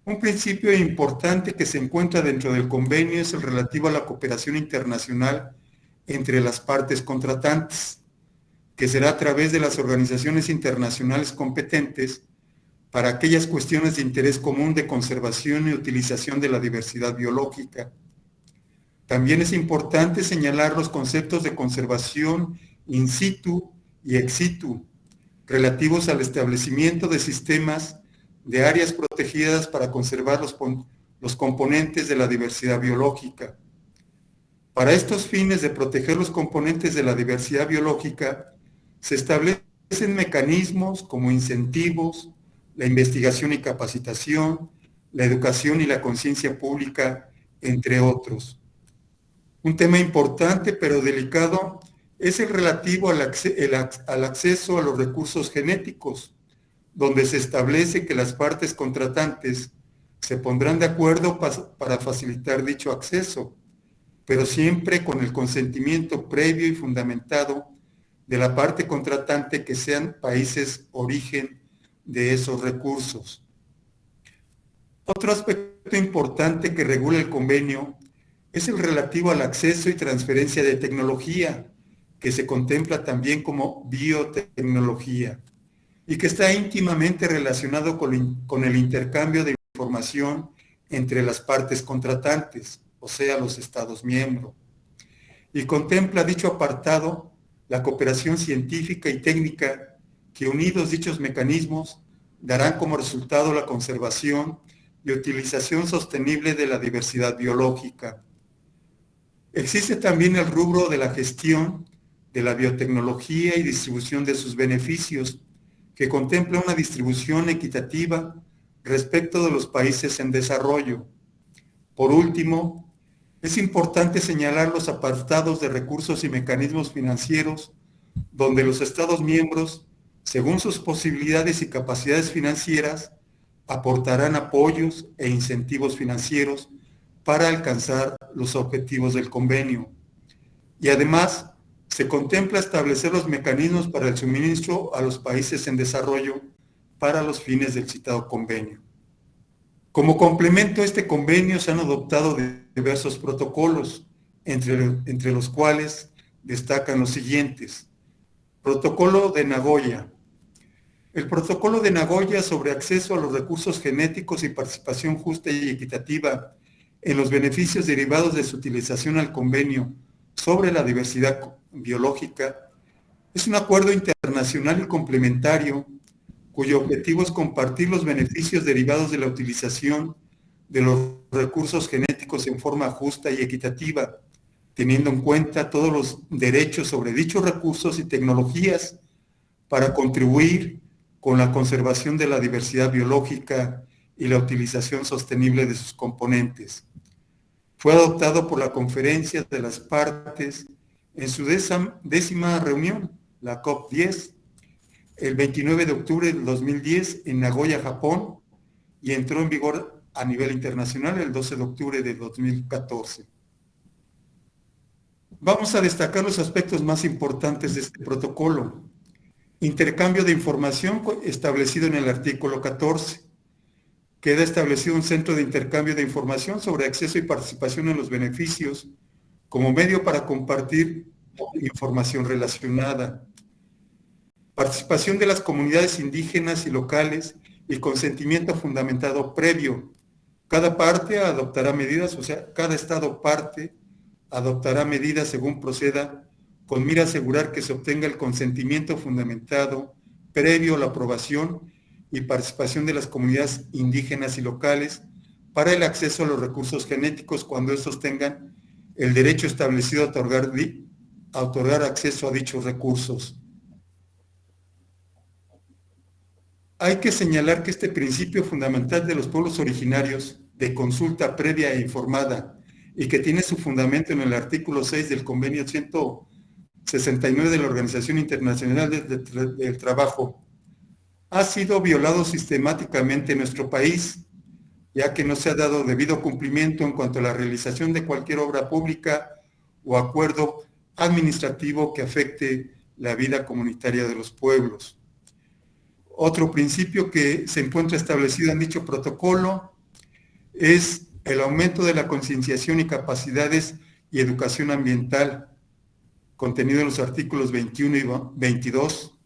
Un principio importante que se encuentra dentro del convenio es el relativo a la cooperación internacional entre las partes contratantes, que será a través de las organizaciones internacionales competentes para aquellas cuestiones de interés común de conservación y utilización de la diversidad biológica. También es importante señalar los conceptos de conservación in situ y ex situ, relativos al establecimiento de sistemas de áreas protegidas para conservar los componentes de la diversidad biológica. Para estos fines de proteger los componentes de la diversidad biológica, se establecen mecanismos como incentivos, la investigación y capacitación, la educación y la conciencia pública, entre otros. Un tema importante pero delicado es el relativo al acceso a los recursos genéticos, donde se establece que las partes contratantes se pondrán de acuerdo para facilitar dicho acceso, pero siempre con el consentimiento previo y fundamentado de la parte contratante que sean países origen de esos recursos. Otro aspecto importante que regula el convenio es el relativo al acceso y transferencia de tecnología, que se contempla también como biotecnología, y que está íntimamente relacionado con el intercambio de información entre las partes contratantes, o sea, los Estados miembros. Y contempla dicho apartado la cooperación científica y técnica que, unidos dichos mecanismos, darán como resultado la conservación y utilización sostenible de la diversidad biológica. Existe también el rubro de la gestión de la biotecnología y distribución de sus beneficios, que contempla una distribución equitativa respecto de los países en desarrollo. Por último, es importante señalar los apartados de recursos y mecanismos financieros, donde los Estados miembros, según sus posibilidades y capacidades financieras, aportarán apoyos e incentivos financieros para alcanzar los objetivos del convenio. Y además, se contempla establecer los mecanismos para el suministro a los países en desarrollo para los fines del citado convenio. Como complemento a este convenio se han adoptado diversos protocolos, entre los cuales destacan los siguientes. Protocolo de Nagoya. El Protocolo de Nagoya sobre acceso a los recursos genéticos y participación justa y equitativa en los beneficios derivados de su utilización al convenio sobre la diversidad biológica es un acuerdo internacional y complementario cuyo objetivo es compartir los beneficios derivados de la utilización de los recursos genéticos en forma justa y equitativa, teniendo en cuenta todos los derechos sobre dichos recursos y tecnologías para contribuir con la conservación de la diversidad biológica y la utilización sostenible de sus componentes. Fue adoptado por la Conferencia de las Partes en su 10ª reunión, la COP10, el 29 de octubre del 2010 en Nagoya, Japón, y entró en vigor a nivel internacional el 12 de octubre de 2014. Vamos a destacar los aspectos más importantes de este protocolo. Intercambio de información establecido en el artículo 14. Queda establecido un centro de intercambio de información sobre acceso y participación en los beneficios como medio para compartir información relacionada. Participación de las comunidades indígenas y locales y consentimiento fundamentado previo. Cada parte adoptará medidas, o sea, cada Estado parte adoptará medidas según proceda, con mira a asegurar que se obtenga el consentimiento fundamentado previo a la aprobación y participación de las comunidades indígenas y locales para el acceso a los recursos genéticos cuando estos tengan el derecho establecido a otorgar acceso a dichos recursos. Hay que señalar que este principio fundamental de los pueblos originarios de consulta previa e informada y que tiene su fundamento en el artículo 6 del Convenio 169 de la Organización Internacional del Trabajo ha sido violado sistemáticamente en nuestro país, ya que no se ha dado debido cumplimiento en cuanto a la realización de cualquier obra pública o acuerdo administrativo que afecte la vida comunitaria de los pueblos. Otro principio que se encuentra establecido en dicho protocolo es el aumento de la concienciación y capacidades y educación ambiental, contenido en los artículos 21 y 22,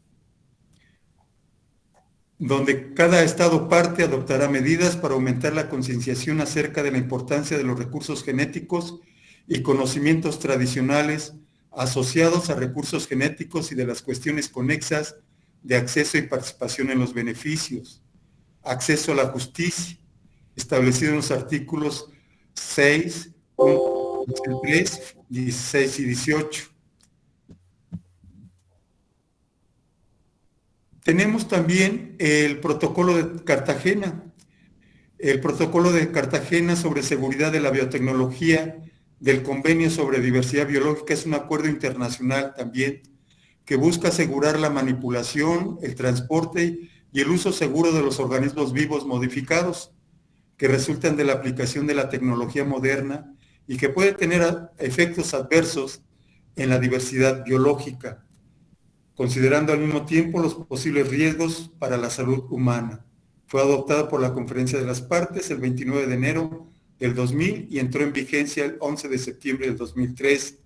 donde cada Estado parte adoptará medidas para aumentar la concienciación acerca de la importancia de los recursos genéticos y conocimientos tradicionales asociados a recursos genéticos y de las cuestiones conexas de acceso y participación en los beneficios, acceso a la justicia, establecido en los artículos 6, 3, 16 y 18. Tenemos también el protocolo de Cartagena. El protocolo de Cartagena sobre seguridad de la biotecnología del Convenio sobre Diversidad Biológica es un acuerdo internacional también que busca asegurar la manipulación, el transporte y el uso seguro de los organismos vivos modificados que resultan de la aplicación de la tecnología moderna y que puede tener efectos adversos en la diversidad biológica, considerando al mismo tiempo los posibles riesgos para la salud humana. Fue adoptada por la Conferencia de las Partes el 29 de enero del 2000 y entró en vigencia el 11 de septiembre del 2003.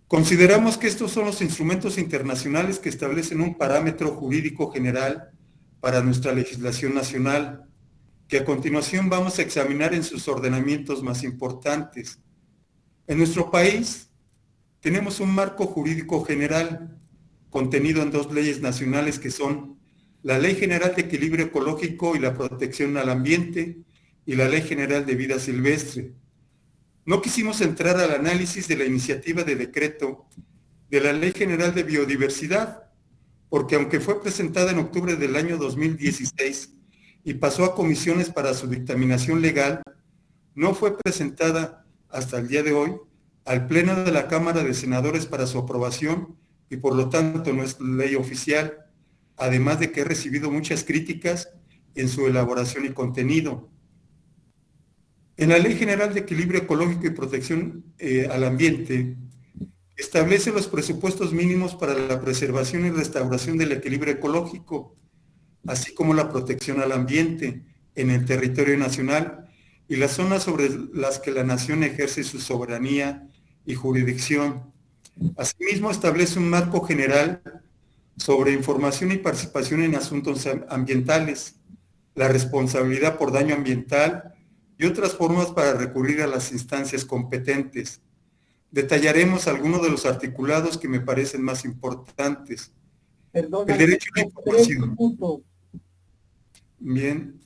Consideramos que estos son los instrumentos internacionales que establecen un parámetro jurídico general para nuestra legislación nacional, que a continuación vamos a examinar en sus ordenamientos más importantes. En nuestro país tenemos un marco jurídico general contenido en 2 leyes nacionales que son la Ley General de Equilibrio Ecológico y la Protección al Ambiente y la Ley General de Vida Silvestre. No quisimos entrar al análisis de la iniciativa de decreto de la Ley General de Biodiversidad, porque aunque fue presentada en octubre del año 2016 y pasó a comisiones para su dictaminación legal, no fue presentada hasta el día de hoy al Pleno de la Cámara de Senadores para su aprobación y por lo tanto no es ley oficial, además de que he recibido muchas críticas en su elaboración y contenido. En la Ley General de Equilibrio Ecológico y Protección al Ambiente, establece los presupuestos mínimos para la preservación y restauración del equilibrio ecológico, así como la protección al ambiente en el territorio nacional y las zonas sobre las que la nación ejerce su soberanía y jurisdicción. Asimismo, establece un marco general sobre información y participación en asuntos ambientales, la responsabilidad por daño ambiental y otras formas para recurrir a las instancias competentes. Detallaremos algunos de los articulados que me parecen más importantes. Perdona, el derecho a la información. Bien.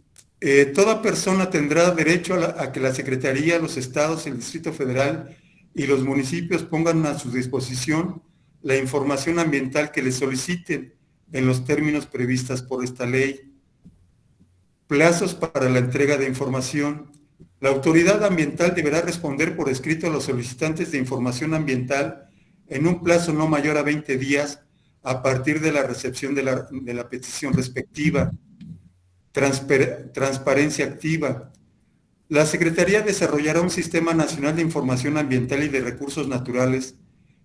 Toda persona tendrá derecho a que la Secretaría, los estados, el Distrito Federal y los municipios pongan a su disposición la información ambiental que les soliciten en los términos previstos por esta ley. Plazos para la entrega de información. La autoridad ambiental deberá responder por escrito a los solicitantes de información ambiental en un plazo no mayor a 20 días a partir de la recepción de la petición respectiva. Transparencia activa. La Secretaría desarrollará un Sistema Nacional de Información Ambiental y de Recursos Naturales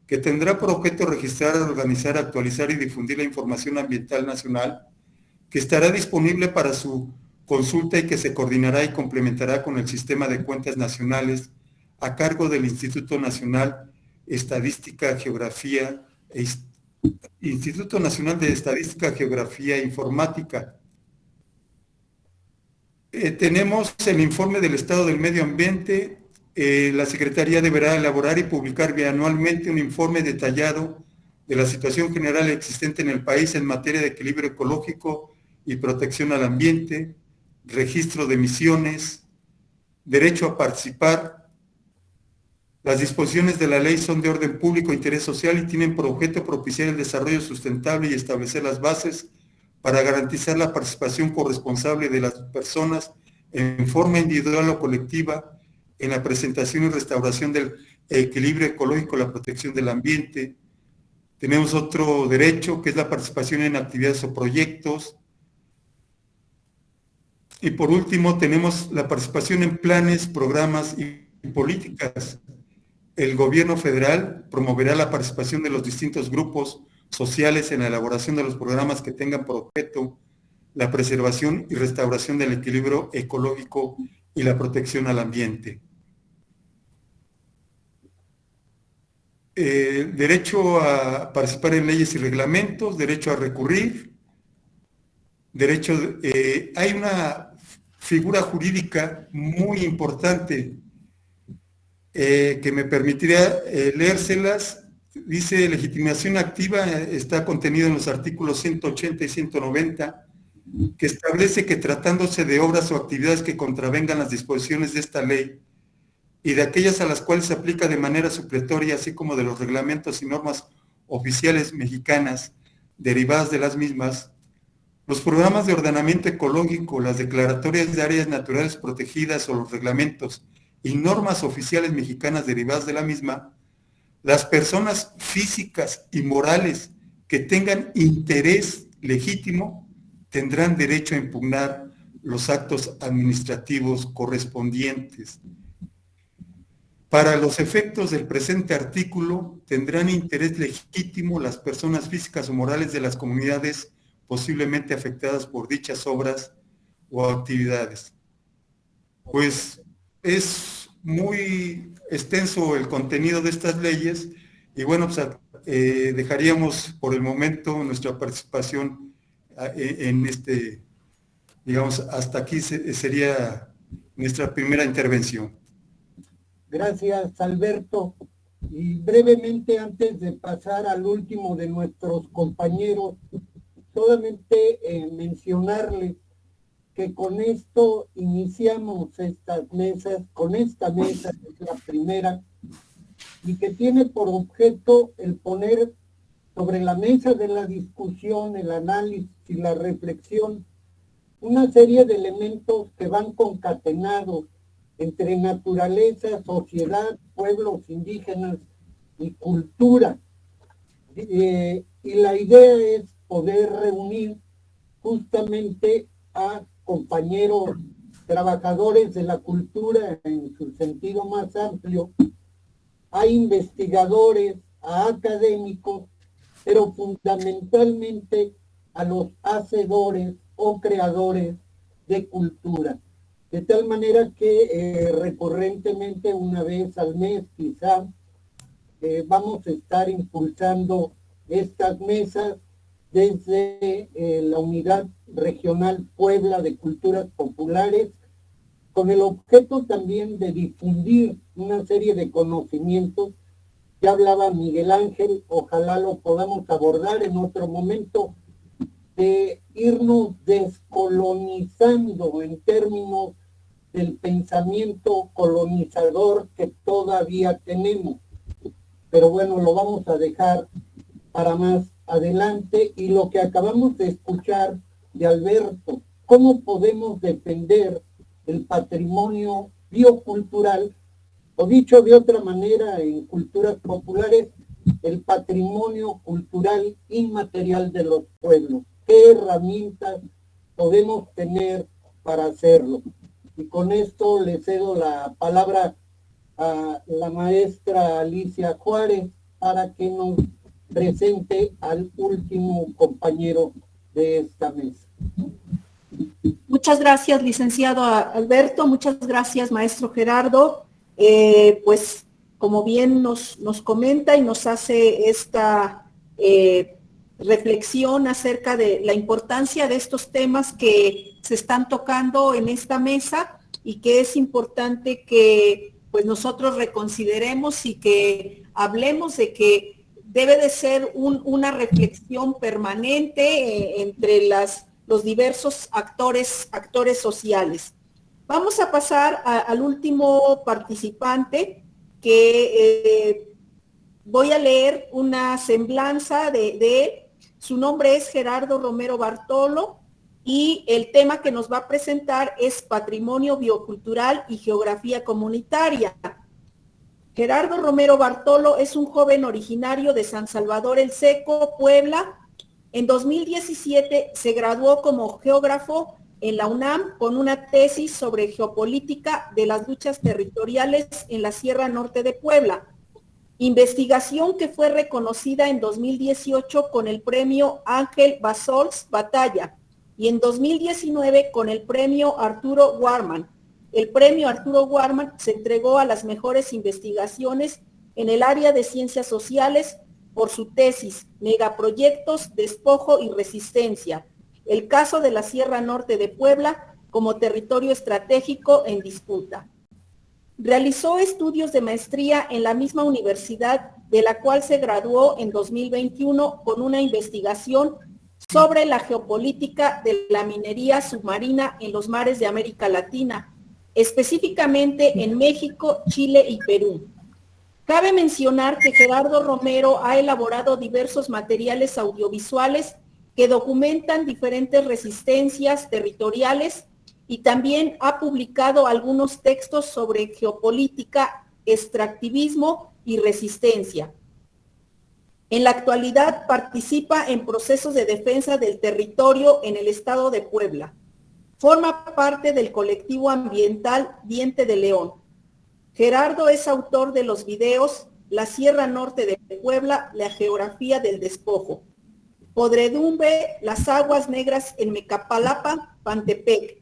que tendrá por objeto registrar, organizar, actualizar y difundir la información ambiental nacional, que estará disponible para su consulta y que se coordinará y complementará con el Sistema de Cuentas Nacionales a cargo del Instituto Nacional Estadística, Geografía Instituto Nacional de Estadística, Geografía e Informática. Tenemos el informe del estado del medio ambiente. La Secretaría deberá elaborar y publicar bianualmente un informe detallado de la situación general existente en el país en materia de equilibrio ecológico y protección al ambiente, registro de emisiones, derecho a participar. Las disposiciones de la ley son de orden público e interés social y tienen por objeto propiciar el desarrollo sustentable y establecer las bases para garantizar la participación corresponsable de las personas en forma individual o colectiva en la presentación y restauración del equilibrio ecológico, la protección del ambiente. Tenemos otro derecho que es la participación en actividades o proyectos. Y por último tenemos la participación en planes, programas y políticas. El gobierno federal promoverá la participación de los distintos grupos sociales en la elaboración de los programas que tengan por objeto la preservación y restauración del equilibrio ecológico y la protección al ambiente. Derecho a participar en leyes y reglamentos, derecho a recurrir, hay una figura jurídica muy importante que me permitiría leérselas. Dice: legitimación activa, está contenido en los artículos 180 y 190, que establece que tratándose de obras o actividades que contravengan las disposiciones de esta ley y de aquellas a las cuales se aplica de manera supletoria, así como de los reglamentos y normas oficiales mexicanas derivadas de las mismas, los programas de ordenamiento ecológico, las declaratorias de áreas naturales protegidas o los reglamentos y normas oficiales mexicanas derivadas de la misma, las personas físicas y morales que tengan interés legítimo tendrán derecho a impugnar los actos administrativos correspondientes. Para los efectos del presente artículo, tendrán interés legítimo las personas físicas o morales de las comunidades posiblemente afectadas por dichas obras o actividades. Pues es muy extenso el contenido de estas leyes y bueno, pues dejaríamos por el momento nuestra participación en digamos, hasta aquí sería nuestra primera intervención. Gracias, Alberto. Y brevemente, antes de pasar al último de nuestros compañeros, solamente mencionarles que con esto iniciamos estas mesas, con esta mesa, que es la primera, y que tiene por objeto el poner sobre la mesa de la discusión, el análisis y la reflexión, una serie de elementos que van concatenados entre naturaleza, sociedad, pueblos indígenas y cultura. Y la idea es poder reunir justamente a compañeros trabajadores de la cultura en su sentido más amplio, a investigadores, a académicos, pero fundamentalmente a los hacedores o creadores de cultura. De tal manera que recurrentemente, una vez al mes quizá, vamos a estar impulsando estas mesas desde la Unidad Regional Puebla de Culturas Populares, con el objeto también de difundir una serie de conocimientos. Ya hablaba Miguel Ángel, ojalá lo podamos abordar en otro momento, de irnos descolonizando en términos del pensamiento colonizador que todavía tenemos. Pero bueno, lo vamos a dejar para más adelante. Y lo que acabamos de escuchar de Alberto cómo podemos defender el patrimonio biocultural, o dicho de otra manera en culturas populares, el patrimonio cultural inmaterial de los pueblos. ¿Qué herramientas podemos tener para hacerlo? Y con esto le cedo la palabra a la maestra Alicia Juárez para que nos presente al último compañero de esta mesa. Muchas gracias, licenciado Alberto. Muchas gracias, maestro Gerardo. Pues, como bien nos comenta y nos hace esta reflexión acerca de la importancia de estos temas que se están tocando en esta mesa y que es importante que pues nosotros reconsideremos y que hablemos de que debe de ser una reflexión permanente entre los diversos actores sociales. Vamos a pasar al último participante, que voy a leer una semblanza de él. Su nombre es Gerardo Romero Bartolo y el tema que nos va a presentar es Patrimonio Biocultural y Geografía Comunitaria. Gerardo Romero Bartolo es un joven originario de San Salvador El Seco, Puebla. En 2017 se graduó como geógrafo en la UNAM con una tesis sobre geopolítica de las luchas territoriales en la Sierra Norte de Puebla. Investigación que fue reconocida en 2018 con el premio Ángel Bassols Batalla y en 2019 con el premio Arturo Warman. El premio Arturo Warman se entregó a las mejores investigaciones en el área de ciencias sociales por su tesis Megaproyectos, Despojo y Resistencia. El caso de la Sierra Norte de Puebla como territorio estratégico en disputa. Realizó estudios de maestría en la misma universidad, de la cual se graduó en 2021 con una investigación sobre la geopolítica de la minería submarina en los mares de América Latina, específicamente en México, Chile y Perú. Cabe mencionar que Gerardo Romero ha elaborado diversos materiales audiovisuales que documentan diferentes resistencias territoriales y también ha publicado algunos textos sobre geopolítica, extractivismo y resistencia. En la actualidad participa en procesos de defensa del territorio en el estado de Puebla. Forma parte del colectivo ambiental Diente de León. Gerardo es autor de los videos La Sierra Norte de Puebla, la geografía del despojo. Podredumbre, las aguas negras en Mecapalapa, Pantepec.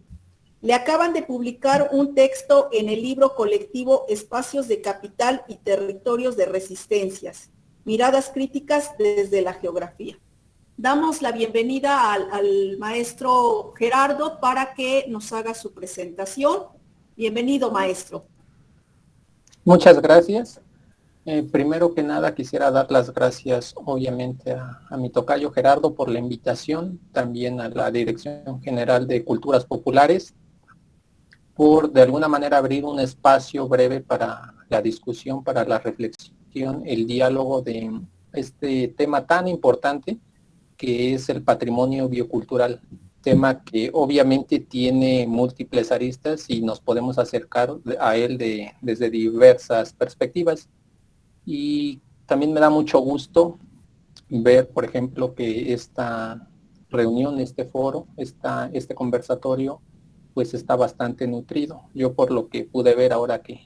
Le acaban de publicar un texto en el libro colectivo Espacios de Capital y Territorios de Resistencias, miradas críticas desde la geografía. Damos la bienvenida al maestro Gerardo para que nos haga su presentación. Bienvenido, maestro. Muchas gracias. Primero que nada quisiera dar las gracias obviamente a mi tocayo Gerardo por la invitación, también a la Dirección General de Culturas Populares, por de alguna manera abrir un espacio breve para la discusión, para la reflexión, el diálogo de este tema tan importante que es el patrimonio biocultural, tema que obviamente tiene múltiples aristas y nos podemos acercar a él desde diversas perspectivas. Y también me da mucho gusto ver, por ejemplo, que esta reunión, este foro, este conversatorio, pues está bastante nutrido. Yo por lo que pude ver ahora que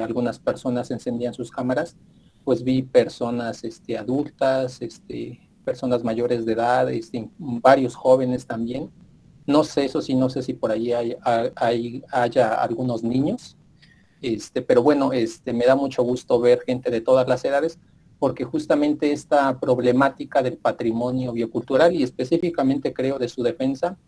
algunas personas encendían sus cámaras, pues vi personas adultas, personas mayores de edad, varios jóvenes también. No sé, eso sí, no sé si por ahí haya algunos niños. Pero bueno, me da mucho gusto ver gente de todas las edades, porque justamente esta problemática del patrimonio biocultural y específicamente creo de su defensa,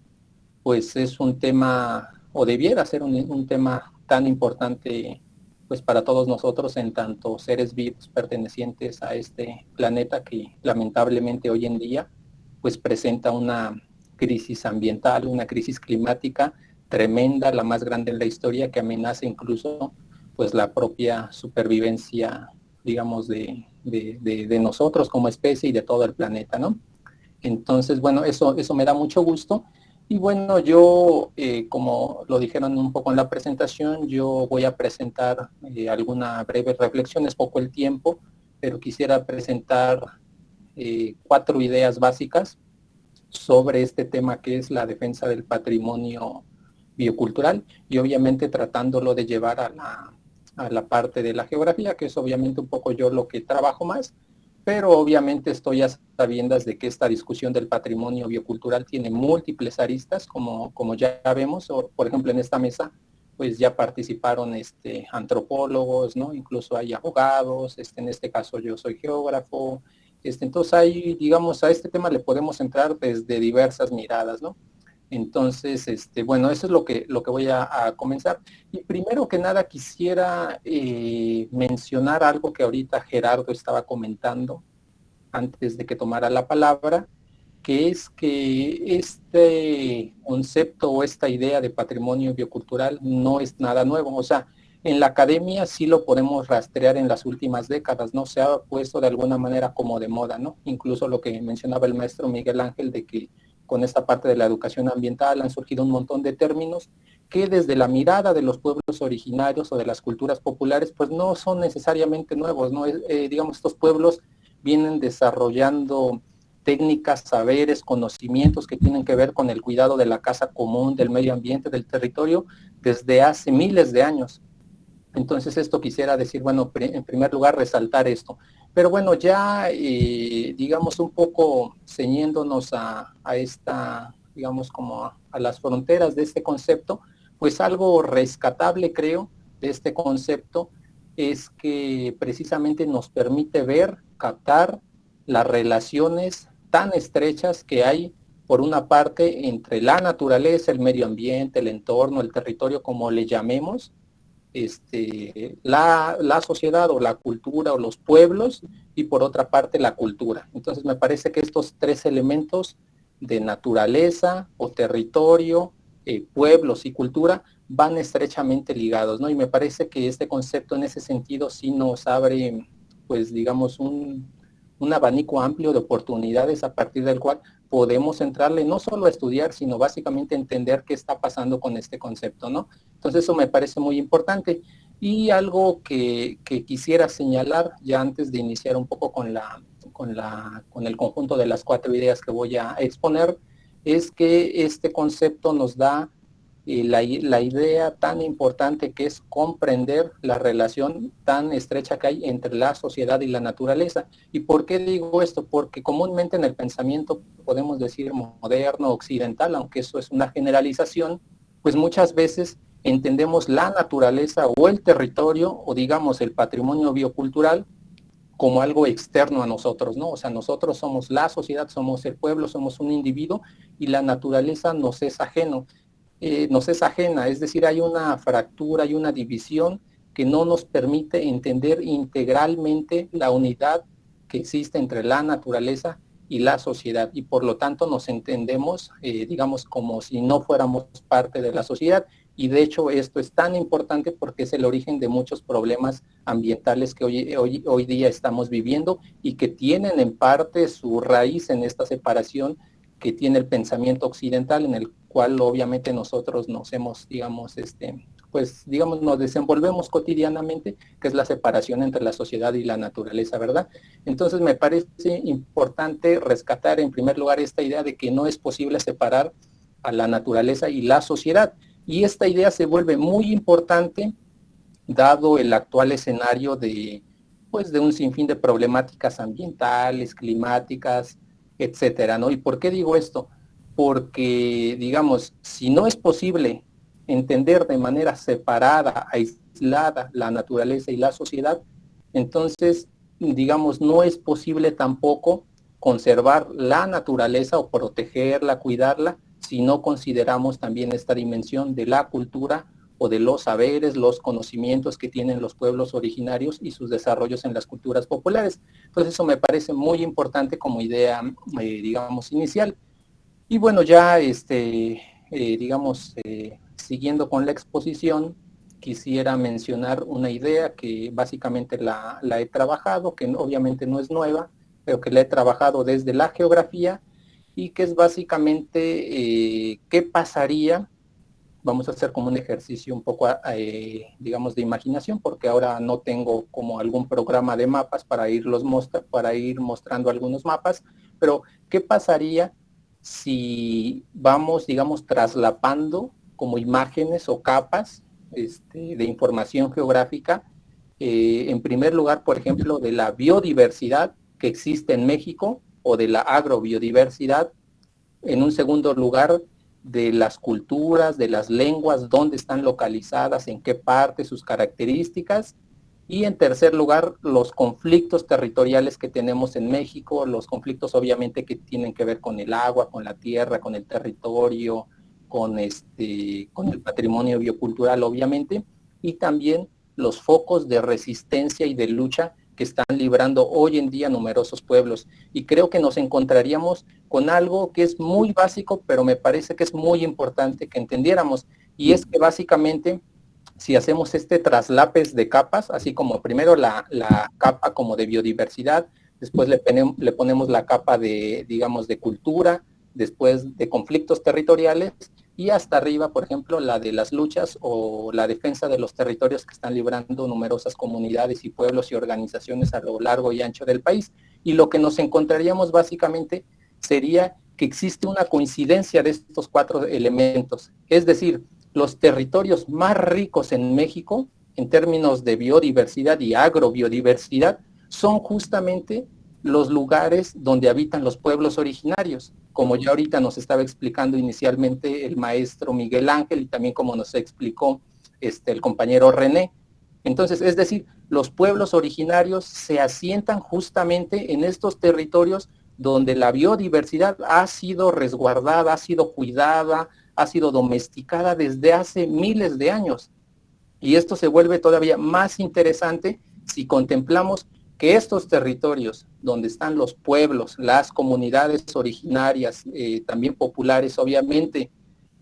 pues es un tema, o debiera ser un tema tan importante pues para todos nosotros en tanto seres vivos pertenecientes a este planeta que lamentablemente hoy en día pues presenta una crisis ambiental, una crisis climática tremenda, la más grande en la historia, que amenaza incluso pues la propia supervivencia, digamos, de nosotros como especie y de todo el planeta, ¿no? Entonces, bueno, eso me da mucho gusto. Y bueno, yo, como lo dijeron un poco en la presentación, yo voy a presentar alguna breve reflexión, es poco el tiempo, pero quisiera presentar 4 ideas básicas sobre este tema que es la defensa del patrimonio biocultural y obviamente tratándolo de llevar a la parte de la geografía, que es obviamente un poco yo lo que trabajo más, pero obviamente estoy a sabiendas de que esta discusión del patrimonio biocultural tiene múltiples aristas, como ya vemos, por ejemplo en esta mesa, pues ya participaron antropólogos, ¿no? Incluso hay abogados, en este caso yo soy geógrafo, entonces ahí, digamos, a este tema le podemos entrar desde diversas miradas, ¿no? Entonces, bueno, eso es lo que voy a comenzar. Y primero que nada quisiera mencionar algo que ahorita Gerardo estaba comentando antes de que tomara la palabra, que es que este concepto o esta idea de patrimonio biocultural no es nada nuevo. O sea, en la academia sí lo podemos rastrear en las últimas décadas, ¿no? Se ha puesto de alguna manera como de moda, ¿no? Incluso lo que mencionaba el maestro Miguel Ángel de que con esta parte de la educación ambiental han surgido un montón de términos que desde la mirada de los pueblos originarios o de las culturas populares, pues no son necesariamente nuevos, ¿no? Digamos, estos pueblos vienen desarrollando técnicas, saberes, conocimientos que tienen que ver con el cuidado de la casa común, del medio ambiente, del territorio, desde hace miles de años. Entonces esto quisiera decir, bueno, en primer lugar resaltar esto. Pero bueno, ya digamos un poco ceñiéndonos a esta, digamos como a las fronteras de este concepto, pues algo rescatable creo de este concepto es que precisamente nos permite ver, captar las relaciones tan estrechas que hay por una parte entre la naturaleza, el medio ambiente, el entorno, el territorio, como le llamemos, la sociedad o la cultura o los pueblos y por otra parte la cultura. Entonces me parece que estos 3 elementos de naturaleza o territorio, pueblos y cultura van estrechamente ligados, ¿no? Y me parece que este concepto en ese sentido sí nos abre, pues digamos, un abanico amplio de oportunidades a partir del cual podemos entrarle no solo a estudiar, sino básicamente entender qué está pasando con este concepto, ¿no? Entonces eso me parece muy importante. Y algo que quisiera señalar ya antes de iniciar un poco con el conjunto de las 4 ideas que voy a exponer, es que este concepto nos da la idea tan importante que es comprender la relación tan estrecha que hay entre la sociedad y la naturaleza. ¿Y por qué digo esto? Porque comúnmente en el pensamiento, podemos decir moderno, occidental, aunque eso es una generalización, pues muchas veces entendemos la naturaleza o el territorio o digamos el patrimonio biocultural como algo externo a nosotros, ¿no? O sea, nosotros somos la sociedad, somos el pueblo, somos un individuo y la naturaleza nos es ajeno. Nos es ajena, es decir, hay una fractura, hay una división que no nos permite entender integralmente la unidad que existe entre la naturaleza y la sociedad y por lo tanto nos entendemos, digamos, como si no fuéramos parte de la sociedad y de hecho esto es tan importante porque es el origen de muchos problemas ambientales que hoy día estamos viviendo y que tienen en parte su raíz en esta separación que tiene el pensamiento occidental en el cual obviamente nosotros nos hemos, digamos, pues digamos, nos desenvolvemos cotidianamente, que es la separación entre la sociedad y la naturaleza, ¿verdad? Entonces me parece importante rescatar en primer lugar esta idea de que no es posible separar a la naturaleza y la sociedad. Y esta idea se vuelve muy importante dado el actual escenario pues, de un sinfín de problemáticas ambientales, climáticas, etcétera, ¿no? ¿Y por qué digo esto? Porque, digamos, si no es posible entender de manera separada, aislada la naturaleza y la sociedad, entonces, digamos, no es posible tampoco conservar la naturaleza o protegerla, cuidarla, si no consideramos también esta dimensión de la cultura o de los saberes, los conocimientos que tienen los pueblos originarios y sus desarrollos en las culturas populares. Entonces eso me parece muy importante como idea, digamos, inicial. Y bueno, ya, digamos, siguiendo con la exposición, quisiera mencionar una idea que básicamente la he trabajado, que obviamente no es nueva, pero que la he trabajado desde la geografía y que es básicamente qué pasaría. Vamos a hacer como un ejercicio un poco, digamos, de imaginación, porque ahora no tengo como algún programa de mapas para ir mostrando algunos mapas, pero ¿qué pasaría si vamos, digamos, traslapando como imágenes o capas de información geográfica? En primer lugar, por ejemplo, de la biodiversidad que existe en México o de la agrobiodiversidad. En un segundo lugar, de las culturas, de las lenguas, dónde están localizadas, en qué parte, sus características. Y en tercer lugar, los conflictos territoriales que tenemos en México, los conflictos obviamente que tienen que ver con el agua, con la tierra, con el territorio, con el patrimonio biocultural obviamente, y también los focos de resistencia y de lucha que están librando hoy en día numerosos pueblos. Y creo que nos encontraríamos con algo que es muy básico, pero me parece que es muy importante que entendiéramos, y es que básicamente, si hacemos traslapes de capas, así como primero la capa como de biodiversidad, después le ponemos la capa de, digamos, de cultura, después de conflictos territoriales, y hasta arriba, por ejemplo, la de las luchas o la defensa de los territorios que están librando numerosas comunidades y pueblos y organizaciones a lo largo y ancho del país. Y lo que nos encontraríamos básicamente sería que existe una coincidencia de estos 4 elementos. Es decir, los territorios más ricos en México, en términos de biodiversidad y agrobiodiversidad, son justamente los lugares donde habitan los pueblos originarios, como ya ahorita nos estaba explicando inicialmente el maestro Miguel Ángel y también como nos explicó el compañero René. Entonces, es decir, los pueblos originarios se asientan justamente en estos territorios donde la biodiversidad ha sido resguardada, ha sido cuidada, ha sido domesticada desde hace miles de años. Y esto se vuelve todavía más interesante si contemplamos que estos territorios donde están los pueblos, las comunidades originarias, también populares obviamente,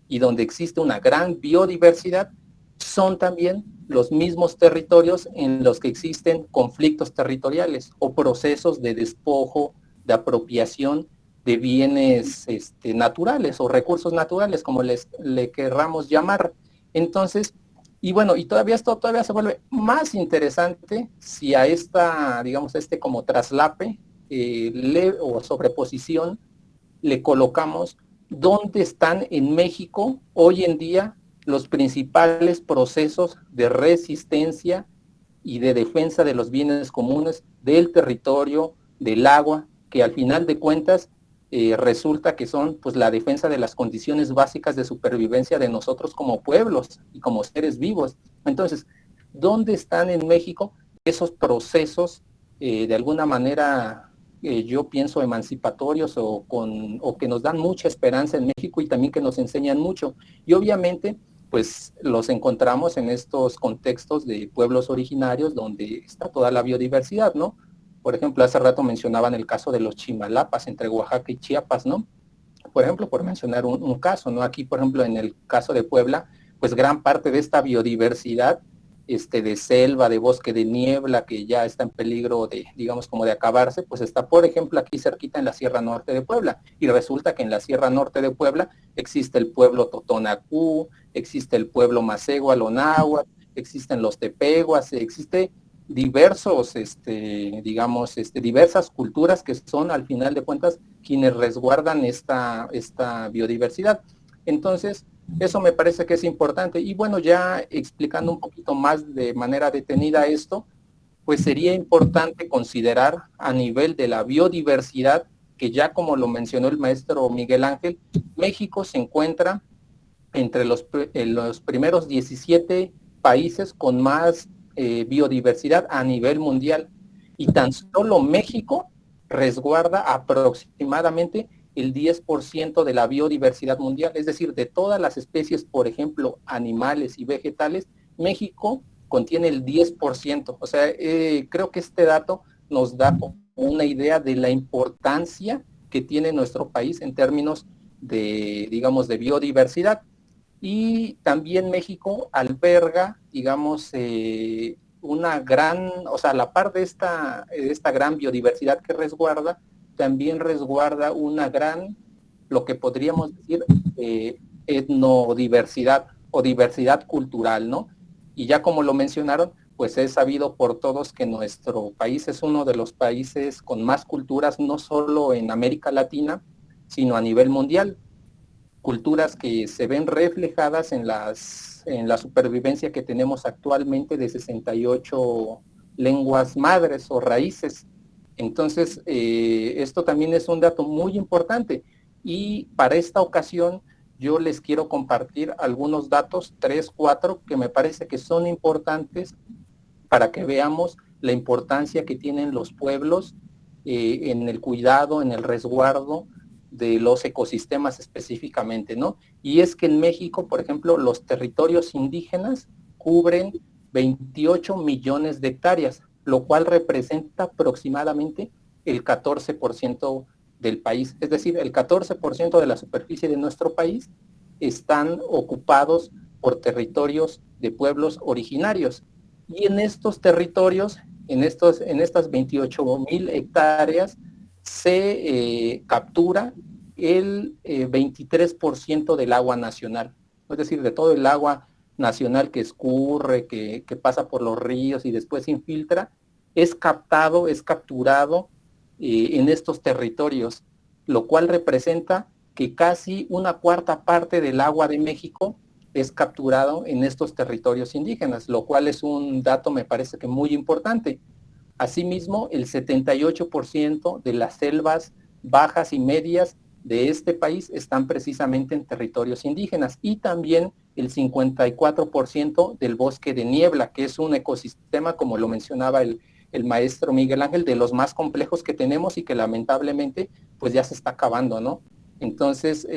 y donde existe una gran biodiversidad, son también los mismos territorios en los que existen conflictos territoriales o procesos de despojo, de apropiación de bienes naturales o recursos naturales, como le querramos llamar. Entonces, y bueno, y esto todavía se vuelve más interesante si a digamos, como traslape o sobreposición le colocamos dónde están en México hoy en día los principales procesos de resistencia y de defensa de los bienes comunes, del territorio, del agua, que al final de cuentas resulta que son pues la defensa de las condiciones básicas de supervivencia de nosotros como pueblos y como seres vivos. Entonces, ¿dónde están en México esos procesos de alguna manera yo pienso emancipatorios o que nos dan mucha esperanza en México y también que nos enseñan mucho? Y obviamente pues los encontramos en estos contextos de pueblos originarios donde está toda la biodiversidad, ¿no? Por ejemplo, hace rato mencionaban el caso de los Chimalapas entre Oaxaca y Chiapas, ¿no? Por ejemplo, por mencionar un caso, ¿no? Aquí, por ejemplo, en el caso de Puebla, pues gran parte de esta biodiversidad de selva, de bosque de niebla, que ya está en peligro de, digamos, como de acabarse, pues está, por ejemplo, aquí cerquita en la Sierra Norte de Puebla. Y resulta que en la Sierra Norte de Puebla existe el pueblo Totonacú, existe el pueblo Macegua-Lonáhuac, existen los Tepehuas, existe diversos, digamos, diversas culturas que son, al final de cuentas, quienes resguardan esta biodiversidad. Entonces, eso me parece que es importante. Y bueno, ya explicando un poquito más de manera detenida esto, pues sería importante considerar a nivel de la biodiversidad, que ya como lo mencionó el maestro Miguel Ángel, México se encuentra entre los primeros 17 países con más biodiversidad a nivel mundial. Y tan solo México resguarda aproximadamente el 10% de la biodiversidad mundial, es decir, de todas las especies, por ejemplo, animales y vegetales, México contiene el 10%. O sea, creo que este dato nos da una idea de la importancia que tiene nuestro país en términos de, digamos, de biodiversidad. Y también México alberga, digamos, una gran, o sea, a la par de esta gran biodiversidad que resguarda, también resguarda una gran lo que podríamos decir etnodiversidad o diversidad cultural, ¿no? Y ya como lo mencionaron, pues es sabido por todos que nuestro país es uno de los países con más culturas, no solo en América Latina, sino a nivel mundial. Culturas que se ven reflejadas en la supervivencia que tenemos actualmente de 68 lenguas madres o raíces. Entonces, esto también es un dato muy importante. Y para esta ocasión, yo les quiero compartir algunos datos, 3, 4, que me parece que son importantes para que veamos la importancia que tienen los pueblos en el cuidado, en el resguardo de los ecosistemas específicamente, ¿no? Y es que en México, por ejemplo, los territorios indígenas cubren 28 millones de hectáreas, lo cual representa aproximadamente el 14% del país. Es decir, el 14% de la superficie de nuestro país están ocupados por territorios de pueblos originarios. Y en estos territorios, en estas 28,000 hectáreas, se captura el 23% del agua nacional. Es decir, de todo el agua nacional que escurre, que pasa por los ríos y después se infiltra, es capturado en estos territorios, lo cual representa que casi una cuarta parte del agua de México es capturado en estos territorios indígenas, lo cual es un dato, me parece que muy importante. Asimismo, el 78% de las selvas bajas y medias de este país están precisamente en territorios indígenas, y también el 54% del bosque de niebla, que es un ecosistema, como lo mencionaba el maestro Miguel Ángel, de los más complejos que tenemos y que lamentablemente pues ya se está acabando, ¿no? Entonces,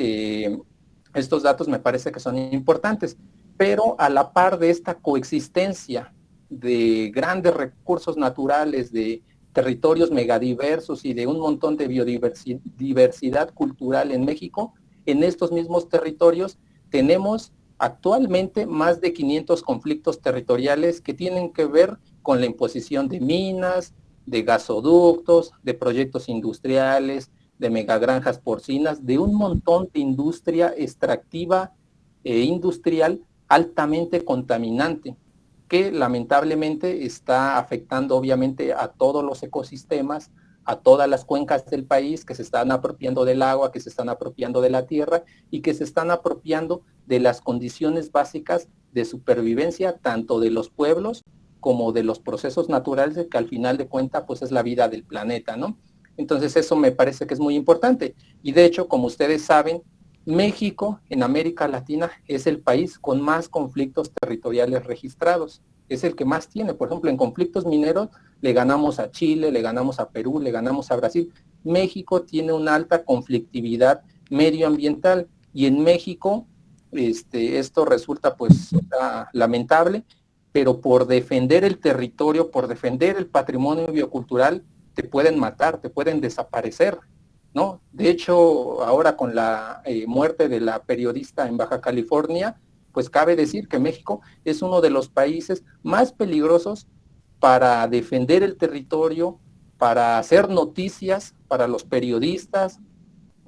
estos datos me parece que son importantes, pero a la par de esta coexistencia de grandes recursos naturales, de territorios megadiversos y de un montón de biodiversidad cultural en México, en estos mismos territorios tenemos actualmente más de 500 conflictos territoriales que tienen que ver con la imposición de minas, de gasoductos, de proyectos industriales, de megagranjas porcinas, de un montón de industria extractiva e industrial altamente contaminante, que lamentablemente está afectando obviamente a todos los ecosistemas, a todas las cuencas del país, que se están apropiando del agua, que se están apropiando de la tierra y que se están apropiando de las condiciones básicas de supervivencia, tanto de los pueblos como de los procesos naturales, que al final de cuentas pues es la vida del planeta, ¿no? Entonces eso me parece que es muy importante. Y de hecho, como ustedes saben, México en América Latina es el país con más conflictos territoriales registrados. Es el que más tiene. Por ejemplo, en conflictos mineros le ganamos a Chile, le ganamos a Perú, le ganamos a Brasil. México tiene una alta conflictividad medioambiental, y en México esto resulta pues lamentable, pero por defender el territorio, por defender el patrimonio biocultural, te pueden matar, te pueden desaparecer, ¿no? De hecho, ahora con la muerte de la periodista en Baja California, pues cabe decir que México es uno de los países más peligrosos para defender el territorio, para hacer noticias, para los periodistas,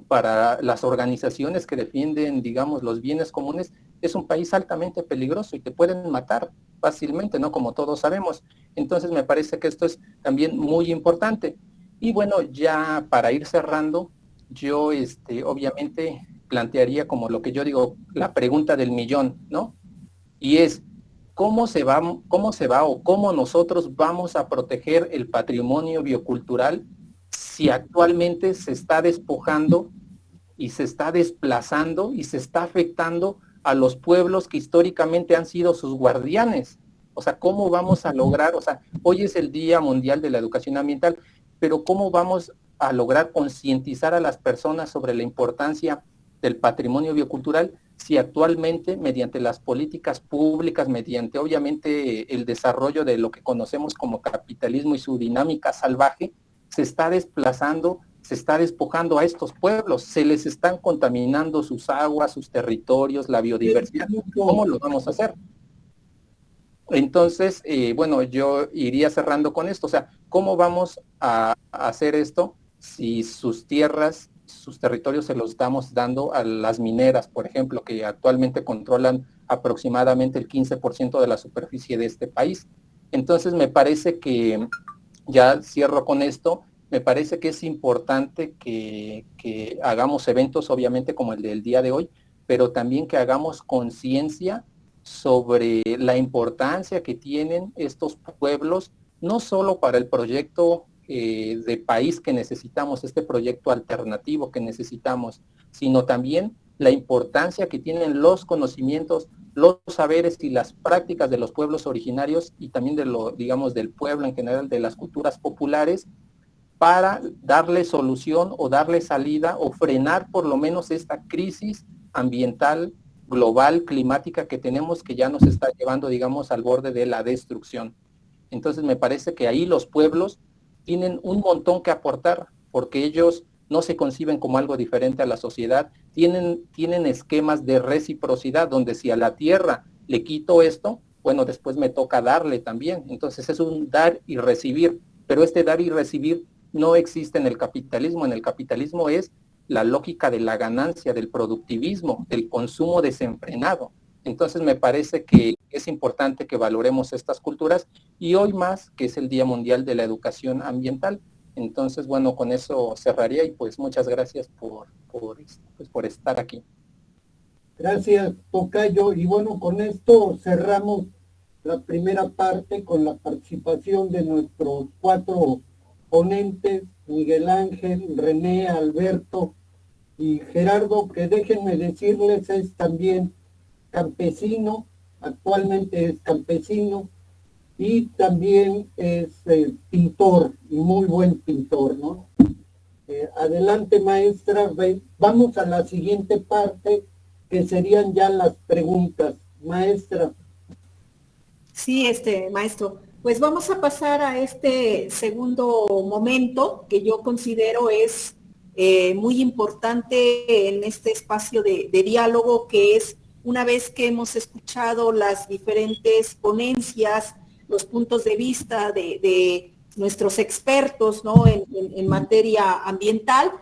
para las organizaciones que defienden, digamos, los bienes comunes. Es un país altamente peligroso y te pueden matar fácilmente, ¿no? Como todos sabemos. Entonces me parece que esto es también muy importante. Y bueno, ya para ir cerrando, yo obviamente plantearía como lo que yo digo, la pregunta del millón, ¿no? Y es, ¿cómo se va o cómo nosotros vamos a proteger el patrimonio biocultural si actualmente se está despojando y se está desplazando y se está afectando a los pueblos que históricamente han sido sus guardianes? O sea, ¿cómo vamos a lograr? O sea, hoy es el Día Mundial de la Educación Ambiental, pero ¿cómo vamos a lograr concientizar a las personas sobre la importancia del patrimonio biocultural si actualmente, mediante las políticas públicas, mediante obviamente el desarrollo de lo que conocemos como capitalismo y su dinámica salvaje, se está desplazando, se está despojando a estos pueblos, se les están contaminando sus aguas, sus territorios, la biodiversidad? ¿Cómo lo vamos a hacer? Entonces, bueno, yo iría cerrando con esto. O sea, ¿cómo vamos a hacer esto si sus tierras sus territorios se los estamos dando a las mineras, por ejemplo, que actualmente controlan aproximadamente el 15% de la superficie de este país. Entonces me parece que, ya cierro con esto, me parece que es importante que hagamos eventos, obviamente, como el del día de hoy, pero también que hagamos conciencia sobre la importancia que tienen estos pueblos, no solo para el proyecto de país que necesitamos, este proyecto alternativo que necesitamos, sino también la importancia que tienen los conocimientos, los saberes y las prácticas de los pueblos originarios y también de digamos, del pueblo en general, de las culturas populares, para darle solución o darle salida o frenar por lo menos esta crisis ambiental, global, climática que tenemos, que ya nos está llevando, digamos, al borde de la destrucción. Entonces me parece que ahí los pueblos tienen un montón que aportar, porque ellos no se conciben como algo diferente a la sociedad, tienen esquemas de reciprocidad, donde si a la tierra le quito esto, bueno, después me toca darle también. Entonces es un dar y recibir, pero este dar y recibir no existe en el capitalismo. En el capitalismo es la lógica de la ganancia, del productivismo, del consumo desenfrenado. Entonces me parece que es importante que valoremos estas culturas, y hoy más, que es el Día Mundial de la Educación Ambiental. Entonces, bueno, con eso cerraría, y pues muchas gracias por estar aquí. Gracias, tocayo. Y bueno, con esto cerramos la primera parte con la participación de nuestros 4 ponentes, Miguel Ángel, René, Alberto y Gerardo, que déjenme decirles es también campesino, actualmente es campesino, y también es pintor, y muy buen pintor, ¿no? Adelante, maestra. Vamos a la siguiente parte, que serían ya las preguntas. Maestra. Sí, maestro. Pues vamos a pasar a este segundo momento que yo considero es muy importante en este espacio de diálogo, que es una vez que hemos escuchado las diferentes ponencias, los puntos de vista de nuestros expertos, ¿no?, en materia ambiental,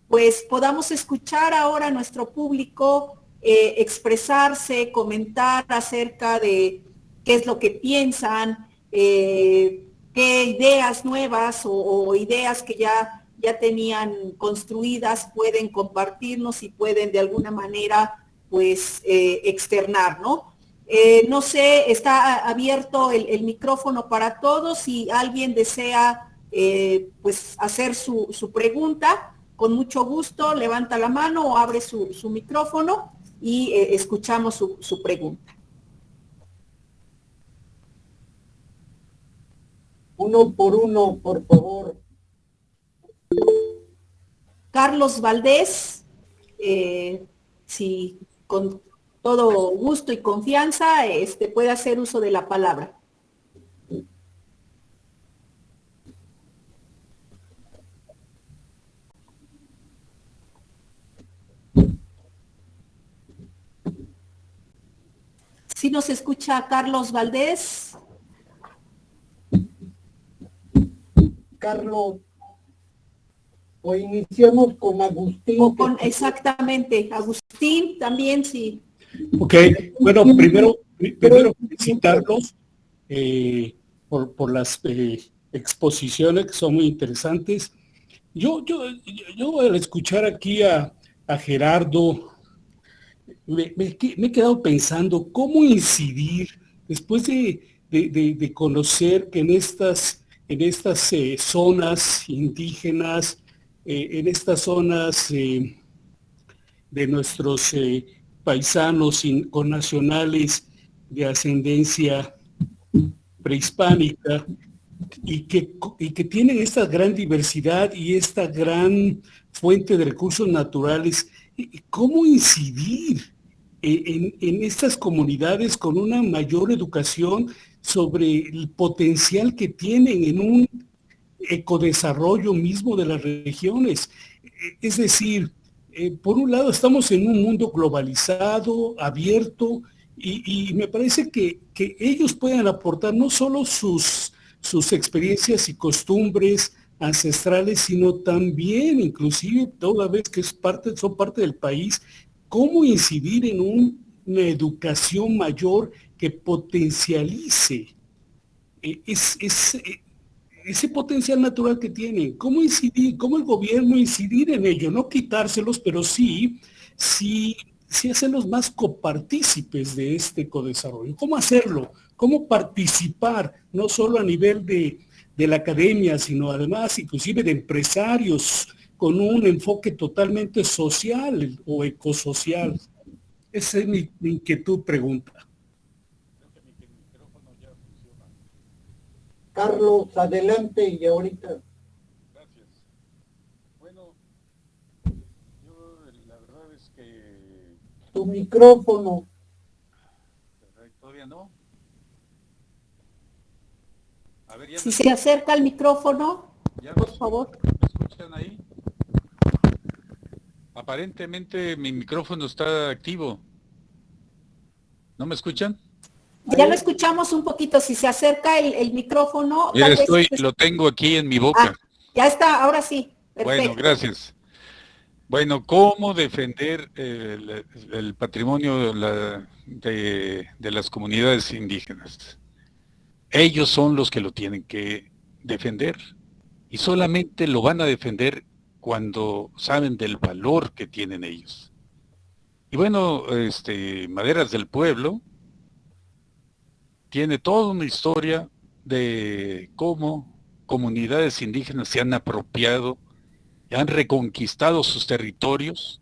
pues podamos escuchar ahora a nuestro público expresarse, comentar acerca de qué es lo que piensan, qué ideas nuevas o ideas que ya tenían construidas pueden compartirnos y pueden de alguna manera pues externar, ¿no? No sé, está abierto el micrófono para todos. Si alguien desea pues hacer su pregunta, con mucho gusto levanta la mano o abre su micrófono y escuchamos su pregunta. Uno por uno, por favor. Carlos Valdés, si con todo gusto y confianza puede hacer uso de la palabra. ¿Sí nos escucha Carlos Valdés? Carlos, o iniciamos con Agustín. Exactamente, Agustín también, sí. Ok, bueno, primero felicitarlos por las exposiciones, que son muy interesantes. Yo al escuchar aquí a Gerardo, me he quedado pensando cómo incidir, después de conocer que en estas zonas indígenas, en estas zonas de nuestros paisanos connacionales de ascendencia prehispánica, y que tienen esta gran diversidad y esta gran fuente de recursos naturales, ¿cómo incidir en estas comunidades con una mayor educación sobre el potencial que tienen en un ecodesarrollo mismo de las regiones? Es decir, por un lado estamos en un mundo globalizado, abierto, y me parece que ellos pueden aportar no solo sus experiencias y costumbres ancestrales, sino también, inclusive, toda vez que son parte del país, cómo incidir en una educación mayor que potencialice ese potencial natural que tienen, cómo incidir, cómo el gobierno incidir en ello, no quitárselos, pero sí hacerlos más copartícipes de este codesarrollo. ¿Cómo hacerlo? ¿Cómo participar, no solo a nivel de la academia, sino además inclusive de empresarios con un enfoque totalmente social o ecosocial? Esa es mi inquietud, pregunta. Carlos, adelante y ahorita. Gracias. Bueno, yo la verdad es que... Tu micrófono. ¿Todavía no? A ver, si se acerca al micrófono, por favor. ¿Me escuchan ahí? Aparentemente mi micrófono está activo. ¿No me escuchan? Ya lo escuchamos un poquito, si se acerca el micrófono. Mira, lo tengo aquí en mi boca. Ya está, ahora sí. Perfecto. Bueno, gracias. Bueno, ¿cómo defender el patrimonio de las comunidades indígenas? Ellos son los que lo tienen que defender y solamente lo van a defender cuando saben del valor que tienen ellos. Y bueno, Maderas del Pueblo tiene toda una historia de cómo comunidades indígenas se han apropiado y han reconquistado sus territorios,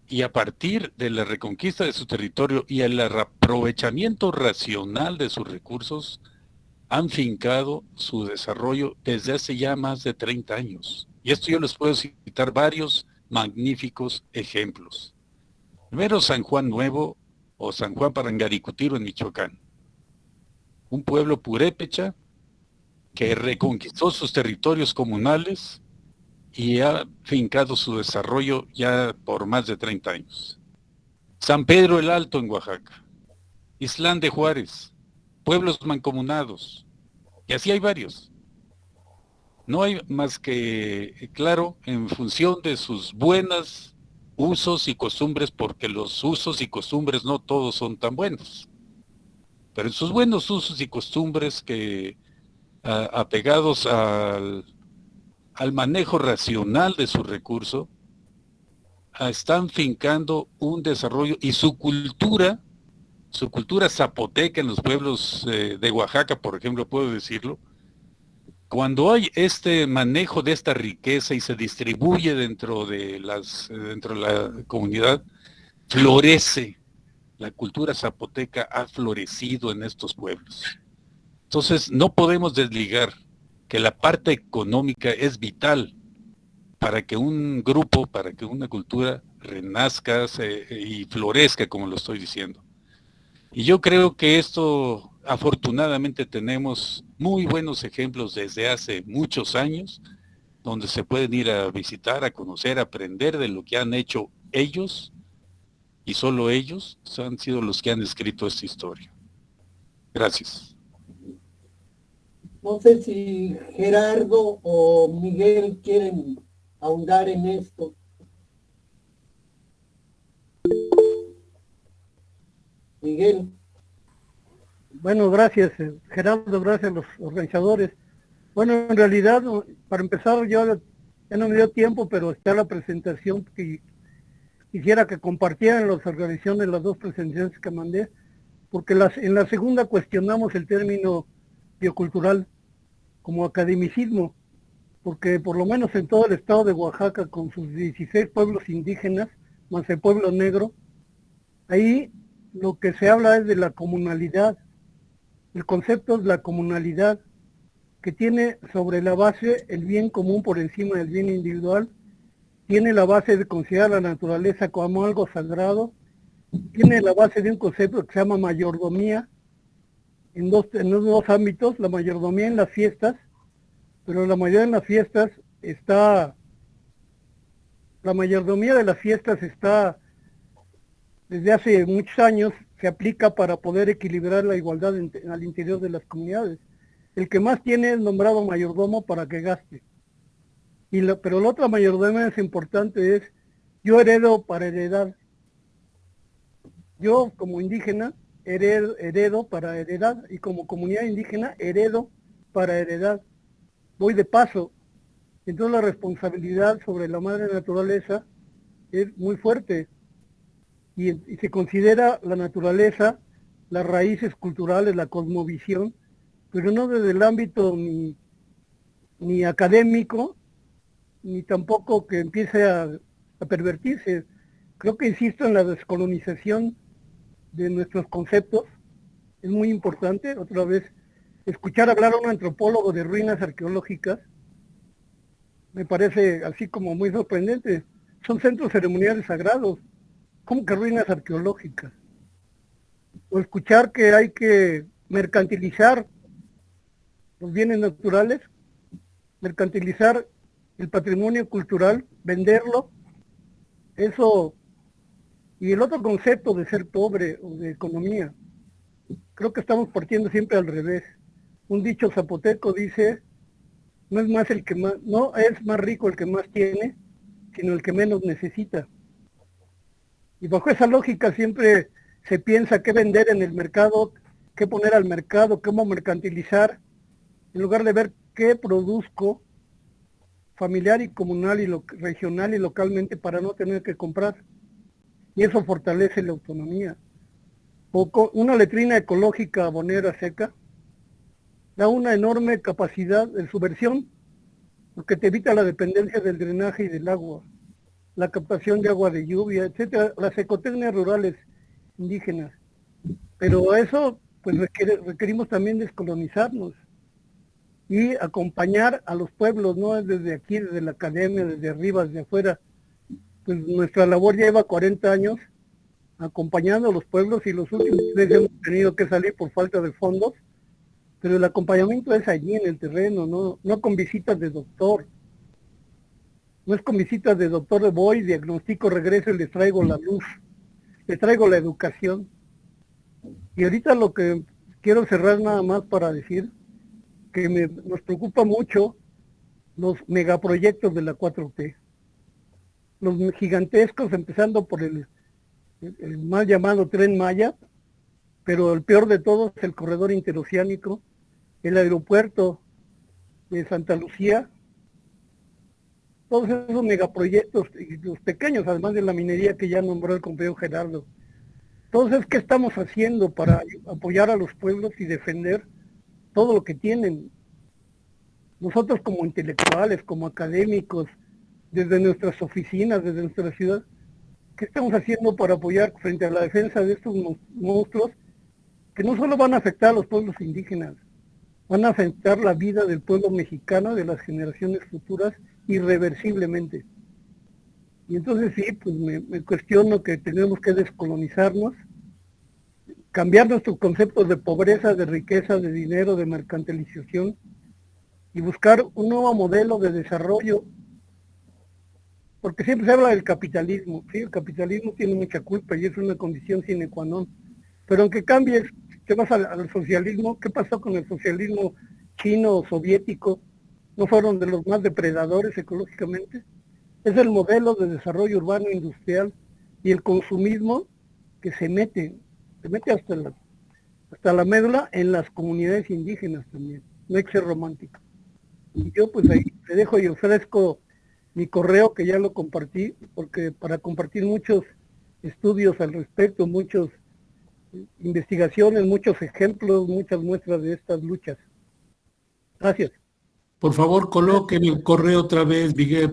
y a partir de la reconquista de su territorio y el aprovechamiento racional de sus recursos, han fincado su desarrollo desde hace ya más de 30 años. Y esto yo les puedo citar varios magníficos ejemplos. Primero, San Juan Nuevo o San Juan Parangaricutiro en Michoacán. Un pueblo purépecha que reconquistó sus territorios comunales y ha fincado su desarrollo ya por más de 30 años. San Pedro el Alto en Oaxaca, Islán de Juárez, pueblos mancomunados, y así hay varios. No hay más que, claro, en función de sus buenos usos y costumbres, porque los usos y costumbres no todos son tan buenos. Pero en sus buenos usos y costumbres que apegados al manejo racional de su recurso, están fincando un desarrollo y su cultura zapoteca en los pueblos de Oaxaca, por ejemplo, puedo decirlo. Cuando hay este manejo de esta riqueza y se distribuye dentro de la comunidad, florece. La cultura zapoteca ha florecido en estos pueblos. Entonces, no podemos desligar que la parte económica es vital para que un grupo, para que una cultura renazca y florezca, como lo estoy diciendo. Y yo creo que esto, afortunadamente, tenemos muy buenos ejemplos desde hace muchos años, donde se pueden ir a visitar, a conocer, a aprender de lo que han hecho ellos, y solo ellos han sido los que han escrito esta historia. Gracias. No sé si Gerardo o Miguel quieren ahondar en esto. Miguel. Bueno, gracias Gerardo, gracias a los organizadores. Bueno, en realidad, para empezar, yo ya no me dio tiempo, pero está la presentación que quisiera que compartieran las organizaciones las dos presentaciones que mandé, porque en la segunda cuestionamos el término biocultural como academicismo, porque por lo menos en todo el estado de Oaxaca, con sus 16 pueblos indígenas, más el pueblo negro, ahí lo que se habla es de la comunalidad. El concepto es la comunalidad, que tiene sobre la base el bien común por encima del bien individual, tiene la base de considerar la naturaleza como algo sagrado, tiene la base de un concepto que se llama mayordomía, en dos ámbitos, la mayordomía en las fiestas, pero la mayoría de las fiestas la mayordomía de las fiestas está, desde hace muchos años, se aplica para poder equilibrar la igualdad al interior de las comunidades. El que más tiene es nombrado mayordomo para que gaste. Pero la otra mayordomía es importante, es yo heredo para heredar. Yo como indígena heredo para heredar, y como comunidad indígena heredo para heredar. Voy de paso. Entonces la responsabilidad sobre la madre naturaleza es muy fuerte. Y se considera la naturaleza, las raíces culturales, la cosmovisión, pero no desde el ámbito ni académico, ni tampoco que empiece a pervertirse. Creo que insisto en la descolonización de nuestros conceptos, es muy importante. Otra vez, escuchar hablar a un antropólogo de ruinas arqueológicas me parece así como muy sorprendente. Son centros ceremoniales sagrados, ¿cómo que ruinas arqueológicas? O escuchar que hay que mercantilizar los bienes naturales, mercantilizar el patrimonio cultural, venderlo, eso. Y el otro concepto de ser pobre o de economía, creo que estamos partiendo siempre al revés. Un dicho zapoteco dice, no es más rico el que más tiene, sino el que menos necesita. Y bajo esa lógica siempre se piensa qué vender en el mercado, qué poner al mercado, cómo mercantilizar, en lugar de ver qué produzco familiar y comunal y regional y localmente para no tener que comprar. Y eso fortalece la autonomía. Una letrina ecológica abonera seca da una enorme capacidad de subversión, porque te evita la dependencia del drenaje y del agua, la captación de agua de lluvia, etcétera, las ecotecnias rurales indígenas. Pero eso pues requerimos también descolonizarnos y acompañar a los pueblos, no desde aquí, desde la academia, desde arriba, desde afuera. Pues nuestra labor lleva 40 años acompañando a los pueblos, y los últimos 3 hemos tenido que salir por falta de fondos, pero el acompañamiento es allí en el terreno, no con visitas de doctor. No es con visitas de doctor de voy, diagnostico, regreso y les traigo la luz, les traigo la educación. Y ahorita lo que quiero cerrar nada más para decir que nos preocupa mucho los megaproyectos de la 4T. Los gigantescos, empezando por el mal llamado Tren Maya, pero el peor de todos es el corredor interoceánico, el aeropuerto de Santa Lucía, todos esos megaproyectos, y los pequeños, además de la minería que ya nombró el compañero Gerardo. Entonces, ¿qué estamos haciendo para apoyar a los pueblos y defender todo lo que tienen? Nosotros como intelectuales, como académicos, desde nuestras oficinas, desde nuestra ciudad, ¿qué estamos haciendo para apoyar frente a la defensa de estos monstruos que no solo van a afectar a los pueblos indígenas, van a afectar la vida del pueblo mexicano, de las generaciones futuras, irreversiblemente? Y entonces sí, pues me cuestiono que tenemos que descolonizarnos, cambiar nuestros conceptos de pobreza, de riqueza, de dinero, de mercantilización, y buscar un nuevo modelo de desarrollo, porque siempre se habla del capitalismo. Sí, el capitalismo tiene mucha culpa y es una condición sine qua non, pero aunque cambies, te vas al socialismo. ¿Qué pasó con el socialismo chino o soviético? ¿No fueron de los más depredadores ecológicamente? Es el modelo de desarrollo urbano industrial y el consumismo que se mete hasta la médula en las comunidades indígenas también. No hay que ser romántico. Y yo pues ahí te dejo y ofrezco mi correo, que ya lo compartí, porque para compartir muchos estudios al respecto, muchas investigaciones, muchos ejemplos, muchas muestras de estas luchas. Gracias. Por favor, coloquen el correo otra vez, Miguel,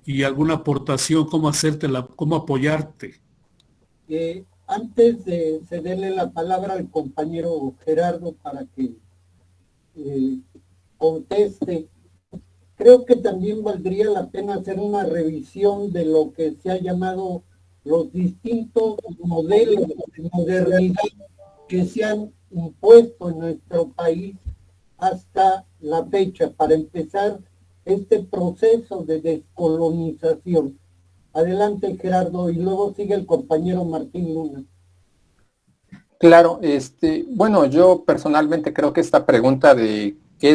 y alguna aportación, cómo apoyarte. Antes de cederle la palabra al compañero Gerardo para que conteste, creo que también valdría la pena hacer una revisión de lo que se ha llamado los distintos modelos de modernidad que se han impuesto en nuestro país hasta la fecha, para empezar este proceso de descolonización. Adelante, Gerardo, y luego sigue el compañero Martín Luna. Claro, bueno, yo personalmente creo que esta pregunta de qué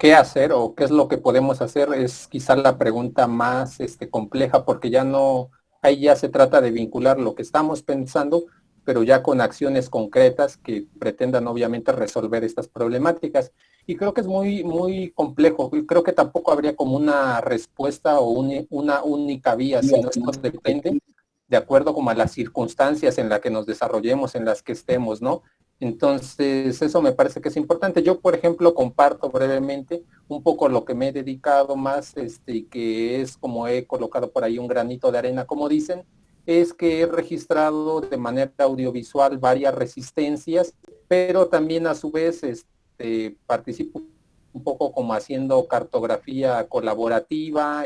qué hacer o qué es lo que podemos hacer es quizá la pregunta más compleja, porque ya no, ahí ya se trata de vincular lo que estamos pensando, pero ya con acciones concretas que pretendan obviamente resolver estas problemáticas. Y creo que es muy, muy complejo. Creo que tampoco habría como una respuesta o una única vía, sino esto depende de acuerdo como a las circunstancias en las que nos desarrollemos, en las que estemos, ¿no? Entonces, eso me parece que es importante. Yo, por ejemplo, comparto brevemente un poco lo que me he dedicado más, y que es como he colocado por ahí un granito de arena, como dicen, es que he registrado de manera audiovisual varias resistencias, pero también a su vez participo un poco como haciendo cartografía colaborativa,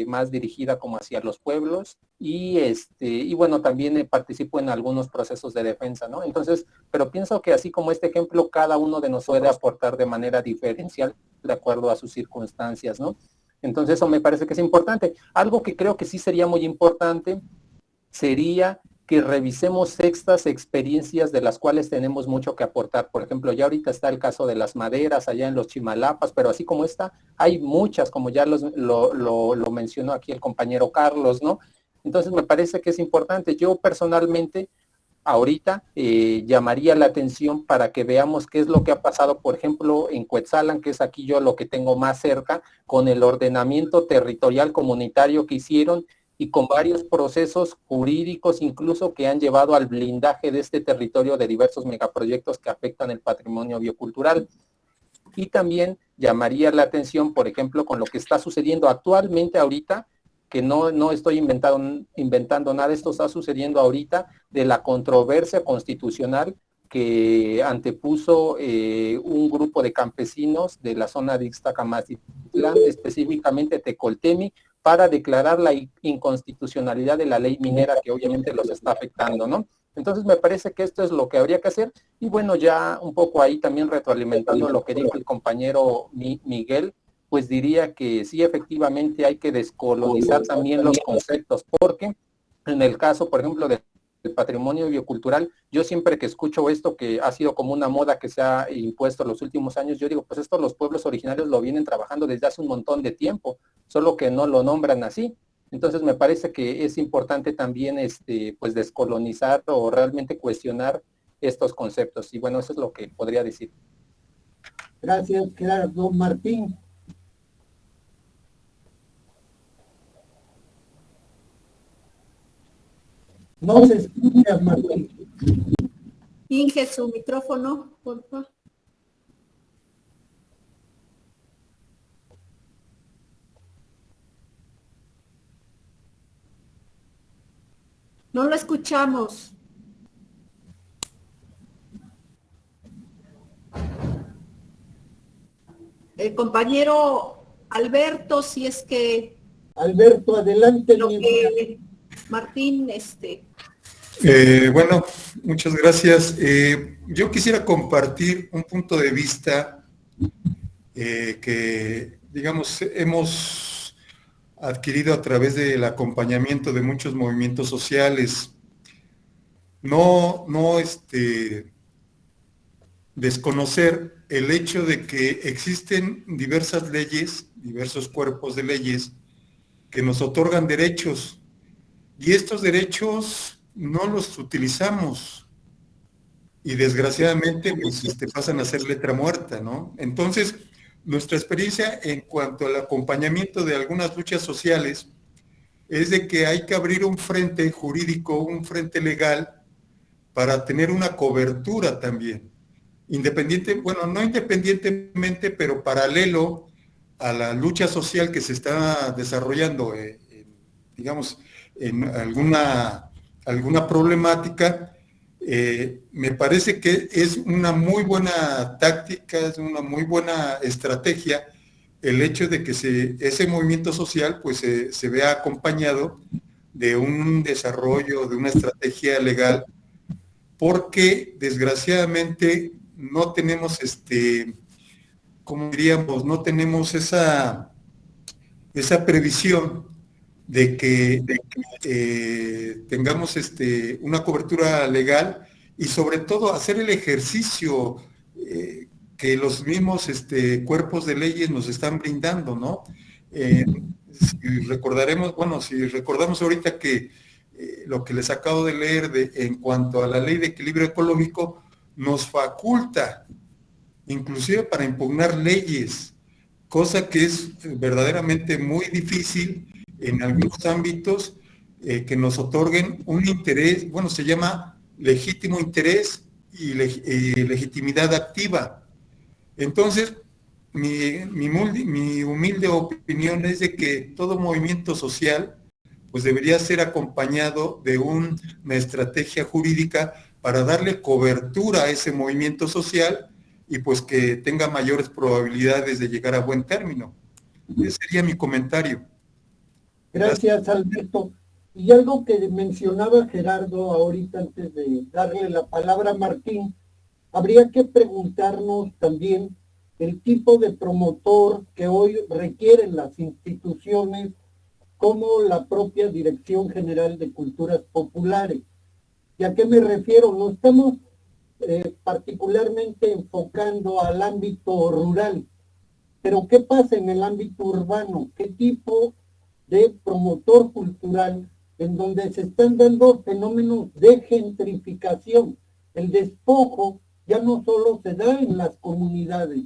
más dirigida como hacia los pueblos, y bueno, también participo en algunos procesos de defensa, ¿no? Entonces, pero pienso que así como este ejemplo, cada uno de nosotros puede aportar de manera diferencial de acuerdo a sus circunstancias, ¿no? Entonces, eso me parece que es importante. Algo que creo que sí sería muy importante sería que revisemos estas experiencias de las cuales tenemos mucho que aportar. Por ejemplo, ya ahorita está el caso de las maderas allá en los Chimalapas, pero así como esta, hay muchas, como ya lo mencionó aquí el compañero Carlos, ¿no? Entonces me parece que es importante. Yo personalmente ahorita llamaría la atención para que veamos qué es lo que ha pasado, por ejemplo, en Cuetzalan, que es aquí yo lo que tengo más cerca, con el ordenamiento territorial comunitario que hicieron y con varios procesos jurídicos incluso que han llevado al blindaje de este territorio de diversos megaproyectos que afectan el patrimonio biocultural. Y también llamaría la atención, por ejemplo, con lo que está sucediendo actualmente ahorita, que no estoy inventando nada, esto está sucediendo ahorita, de la controversia constitucional que antepuso un grupo de campesinos de la zona de Ixtacamacitlán, específicamente Tecoltemi, para declarar la inconstitucionalidad de la ley minera que obviamente los está afectando, ¿no? Entonces me parece que esto es lo que habría que hacer, y bueno, ya un poco ahí también retroalimentando lo que dijo el compañero Miguel, pues diría que sí, efectivamente hay que descolonizar también los conceptos, porque en el caso, por ejemplo, del patrimonio biocultural, yo siempre que escucho esto, que ha sido como una moda que se ha impuesto en los últimos años, yo digo, pues esto los pueblos originarios lo vienen trabajando desde hace un montón de tiempo, solo que no lo nombran así. Entonces me parece que es importante también pues descolonizar o realmente cuestionar estos conceptos. Y bueno, eso es lo que podría decir. Gracias, Gerardo. Martín. No se escucha, Martín. Inge su micrófono, por favor. No lo escuchamos. El compañero Alberto, si es que... Alberto, adelante. Lo que Martín, Bueno, muchas gracias. Yo quisiera compartir un punto de vista que, digamos, hemos adquirido a través del acompañamiento de muchos movimientos sociales. No desconocer el hecho de que existen diversas leyes, diversos cuerpos de leyes que nos otorgan derechos, y estos derechos no los utilizamos y desgraciadamente pues, pasan a ser letra muerta, ¿no? Entonces, nuestra experiencia en cuanto al acompañamiento de algunas luchas sociales es de que hay que abrir un frente jurídico, un frente legal para tener una cobertura también. No independientemente, pero paralelo a la lucha social que se está desarrollando, digamos, en alguna problemática, me parece que es una muy buena táctica, es una muy buena estrategia el hecho de que ese movimiento social pues se vea acompañado de un desarrollo, de una estrategia legal, porque desgraciadamente no tenemos como diríamos, no tenemos esa previsión de que tengamos una cobertura legal y sobre todo hacer el ejercicio que los mismos cuerpos de leyes nos están brindando, ¿no? Si recordamos ahorita que lo que les acabo de leer en cuanto a la ley de equilibrio ecológico nos faculta inclusive para impugnar leyes, cosa que es verdaderamente muy difícil en algunos ámbitos que nos otorguen un interés, bueno, se llama legítimo interés y legitimidad activa. Entonces, mi humilde opinión es de que todo movimiento social pues debería ser acompañado de una estrategia jurídica para darle cobertura a ese movimiento social y pues que tenga mayores probabilidades de llegar a buen término. Ese sería mi comentario. Gracias, Alberto. Y algo que mencionaba Gerardo ahorita antes de darle la palabra a Martín, habría que preguntarnos también el tipo de promotor que hoy requieren las instituciones como la propia Dirección General de Culturas Populares. ¿Y a qué me refiero? No estamos particularmente enfocando al ámbito rural, pero ¿qué pasa en el ámbito urbano? ¿Qué tipo de promotor cultural en donde se están dando fenómenos de gentrificación? El despojo ya no solo se da en las comunidades,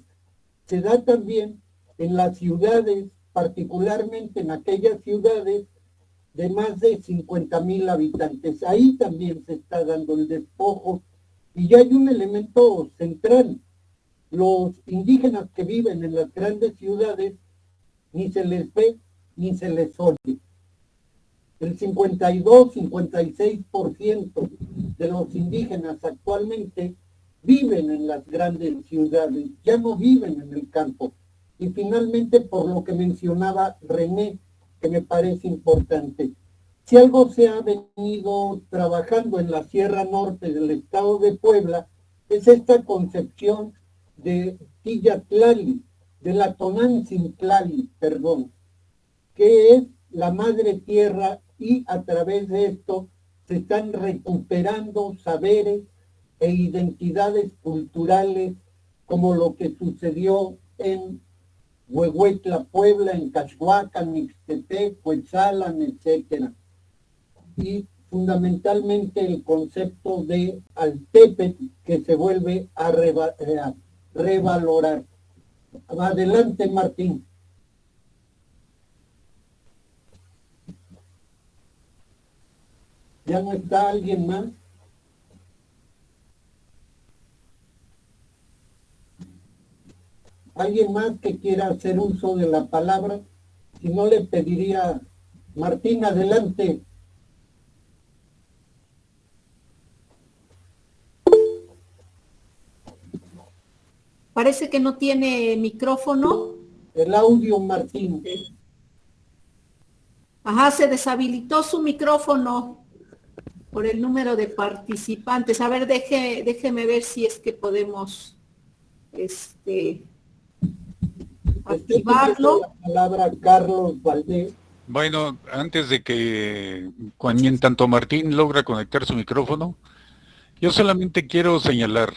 se da también en las ciudades, particularmente en aquellas ciudades de más de 50,000 habitantes. Ahí también se está dando el despojo y ya hay un elemento central. Los indígenas que viven en las grandes ciudades ni se les ve ni se les oye. El 52-56% de los indígenas actualmente viven en las grandes ciudades, ya no viven en el campo. Y finalmente, por lo que mencionaba René, que me parece importante, si algo se ha venido trabajando en la Sierra Norte del estado de Puebla, es esta concepción de Tillatlali, de la Tonancintlali, perdón, que es la madre tierra, y a través de esto se están recuperando saberes e identidades culturales, como lo que sucedió en Huehuetla, Puebla, en Cachuacan, Mixtepec, Cuetzalan, etcétera. Y fundamentalmente el concepto de Altepetl, que se vuelve a revalorar. Adelante, Martín. ¿Ya no está alguien más? ¿Alguien más que quiera hacer uso de la palabra? Si no, le pediría, Martín, adelante. Parece que no tiene micrófono. El audio, Martín. Ajá, se deshabilitó su micrófono por el número de participantes. A ver, déjeme ver si es que podemos activarlo. La palabra Carlos Valdés. Bueno, antes de que tanto Martín logra conectar su micrófono, yo solamente quiero señalar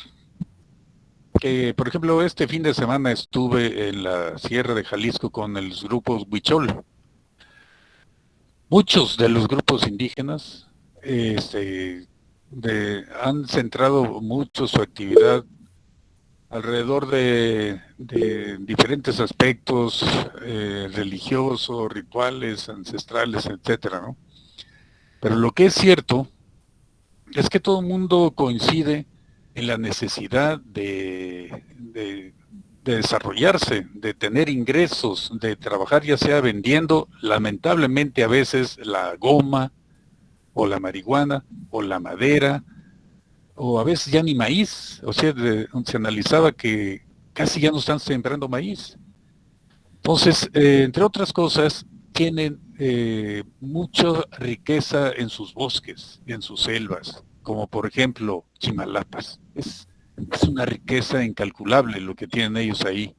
que, por ejemplo, este fin de semana estuve en la Sierra de Jalisco con los grupos Huichol. Muchos de los grupos indígenas han centrado mucho su actividad alrededor de diferentes aspectos religiosos, rituales, ancestrales, etcétera, ¿no? Pero lo que es cierto es que todo el mundo coincide en la necesidad de desarrollarse, de tener ingresos, de trabajar ya sea vendiendo, lamentablemente a veces la goma, o la marihuana, o la madera, o a veces ya ni maíz. O sea, se analizaba que casi ya no están sembrando maíz. Entonces, entre otras cosas, tienen mucha riqueza en sus bosques, en sus selvas, como por ejemplo Chimalapas. Es una riqueza incalculable lo que tienen ellos ahí,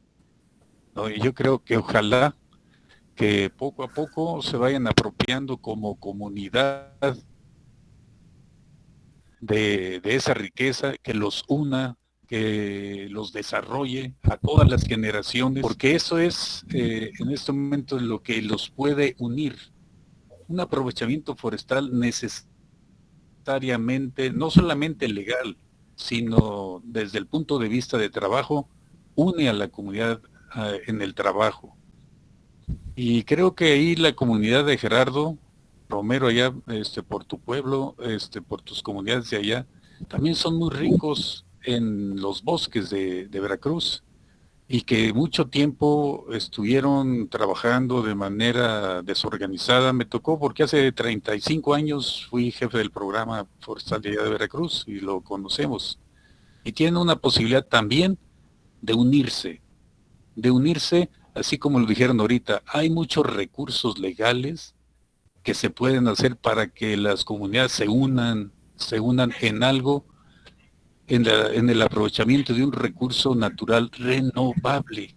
¿no? Y yo creo que ojalá que poco a poco se vayan apropiando como comunidad de esa riqueza, que los una, que los desarrolle a todas las generaciones, porque eso es en este momento lo que los puede unir. Un aprovechamiento forestal necesariamente, no solamente legal, sino desde el punto de vista de trabajo, une a la comunidad en el trabajo. Y creo que ahí la comunidad de Gerardo Romero, allá por tu pueblo, por tus comunidades de allá, también son muy ricos en los bosques de Veracruz, y que mucho tiempo estuvieron trabajando de manera desorganizada. Me tocó porque hace 35 años fui jefe del programa forestal de allá de Veracruz y lo conocemos. Y tienen una posibilidad también de unirse, así como lo dijeron ahorita. Hay muchos recursos legales que se pueden hacer para que las comunidades se unan en algo, en el aprovechamiento de un recurso natural renovable.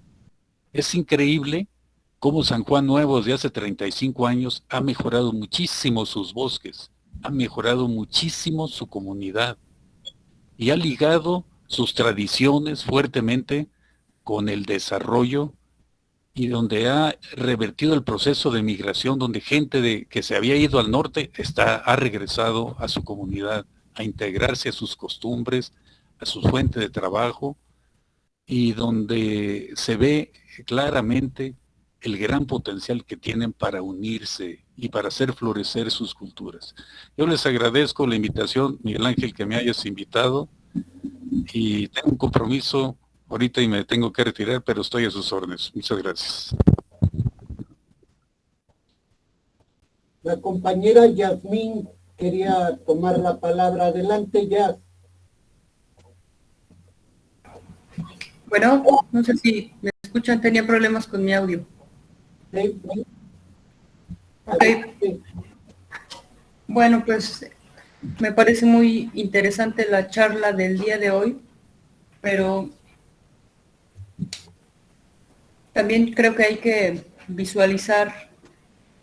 Es increíble cómo San Juan Nuevo de hace 35 años ha mejorado muchísimo sus bosques, ha mejorado muchísimo su comunidad y ha ligado sus tradiciones fuertemente con el desarrollo, y donde ha revertido el proceso de migración, donde gente que se había ido al norte ha regresado a su comunidad, a integrarse a sus costumbres, a su fuente de trabajo, y donde se ve claramente el gran potencial que tienen para unirse y para hacer florecer sus culturas. Yo les agradezco la invitación, Miguel Ángel, que me hayas invitado, y tengo un compromiso ahorita y me tengo que retirar, pero estoy a sus órdenes. Muchas gracias. La compañera Yasmín quería tomar la palabra. Adelante, Yas. Bueno, no sé si me escuchan, tenía problemas con mi audio. Sí. Okay. Bueno, pues me parece muy interesante la charla del día de hoy, pero también creo que hay que visualizar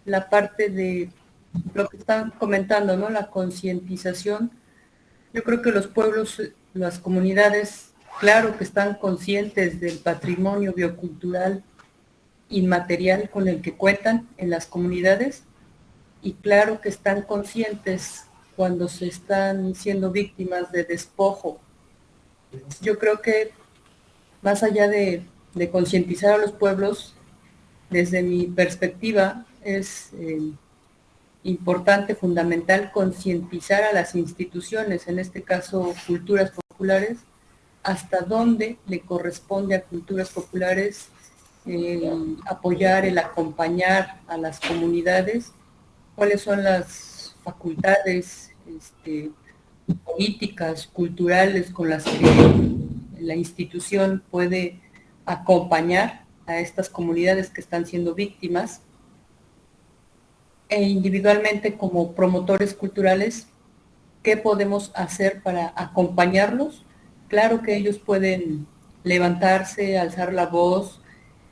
la parte de lo que están comentando, ¿no? La concientización. Yo creo que los pueblos, las comunidades, claro que están conscientes del patrimonio biocultural inmaterial con el que cuentan en las comunidades, y claro que están conscientes cuando se están siendo víctimas de despojo. Yo creo que más allá de concientizar a los pueblos, desde mi perspectiva, es importante, fundamental, concientizar a las instituciones, en este caso culturas populares, hasta dónde le corresponde a culturas populares apoyar, el acompañar a las comunidades, cuáles son las facultades políticas, culturales con las que la institución puede acompañar a estas comunidades que están siendo víctimas, e individualmente como promotores culturales, ¿qué podemos hacer para acompañarlos? Claro que ellos pueden levantarse, alzar la voz,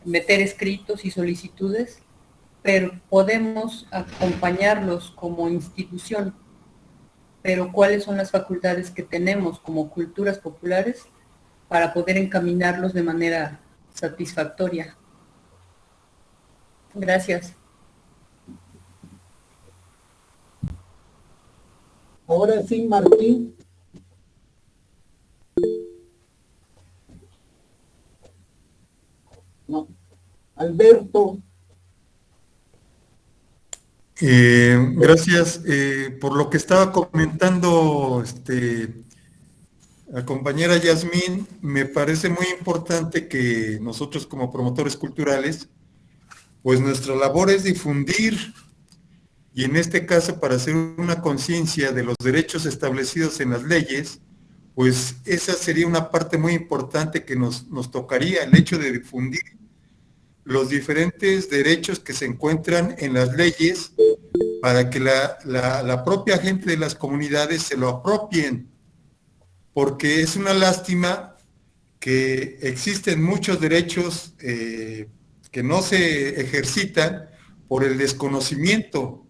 meter escritos y solicitudes, pero podemos acompañarlos como institución. Pero ¿cuáles son las facultades que tenemos como culturas populares para poder encaminarlos de manera satisfactoria? Gracias. Ahora sí, Martín. No. Alberto. Gracias por lo que estaba comentando la compañera Yasmín. Me parece muy importante que nosotros como promotores culturales, pues nuestra labor es difundir, y en este caso para hacer una conciencia de los derechos establecidos en las leyes, pues esa sería una parte muy importante que nos tocaría, el hecho de difundir los diferentes derechos que se encuentran en las leyes para que la propia gente de las comunidades se lo apropien, porque es una lástima que existen muchos derechos que no se ejercitan por el desconocimiento.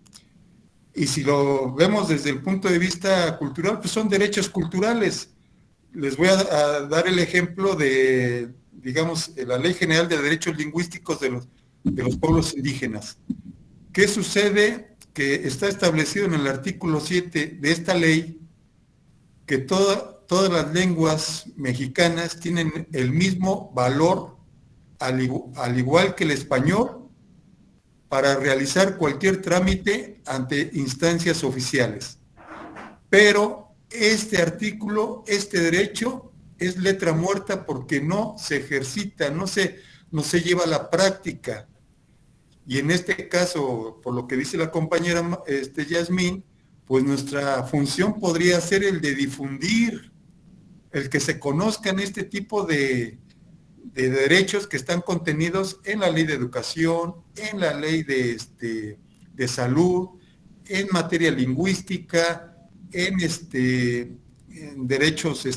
Y si lo vemos desde el punto de vista cultural, pues son derechos culturales. les voy a dar el ejemplo de, digamos, la Ley General de Derechos Lingüísticos de los pueblos indígenas. ¿Qué sucede? Que está establecido en el artículo 7 de esta ley que todas las lenguas mexicanas tienen el mismo valor, al igual que el español, para realizar cualquier trámite ante instancias oficiales. Pero este artículo, este derecho, es letra muerta porque no se ejercita, no se lleva a la práctica. Y en este caso, por lo que dice la compañera Yasmín, pues nuestra función podría ser el de difundir, el que se conozcan este tipo de derechos que están contenidos en la ley de educación, en la ley de salud, en materia lingüística, en derechos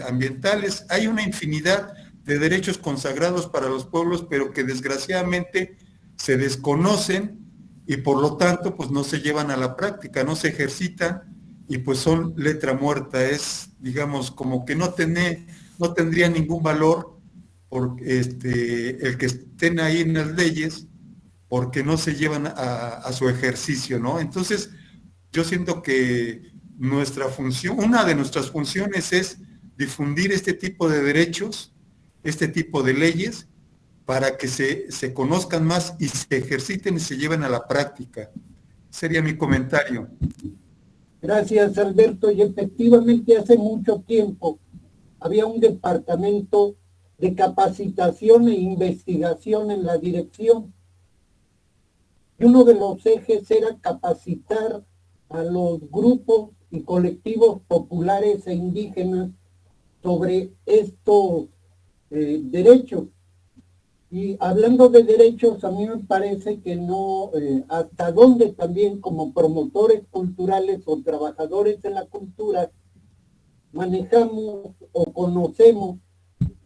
ambientales. Hay una infinidad de derechos consagrados para los pueblos, pero que desgraciadamente se desconocen y por lo tanto pues no se llevan a la práctica, no se ejercitan y pues son letra muerta. Es, digamos, como que no tendría ningún valor por el que estén ahí en las leyes, porque no se llevan a su ejercicio, ¿no? Entonces, yo siento que nuestra función, una de nuestras funciones es difundir este tipo de derechos, este tipo de leyes, para que se conozcan más y se ejerciten y se lleven a la práctica. Sería mi comentario. Gracias, Alberto. Y efectivamente hace mucho tiempo había un departamento de capacitación e investigación en la dirección. Y uno de los ejes era capacitar a los grupos y colectivos populares e indígenas sobre estos derechos. Y hablando de derechos, a mí me parece que no, hasta dónde también como promotores culturales o trabajadores de la cultura manejamos o conocemos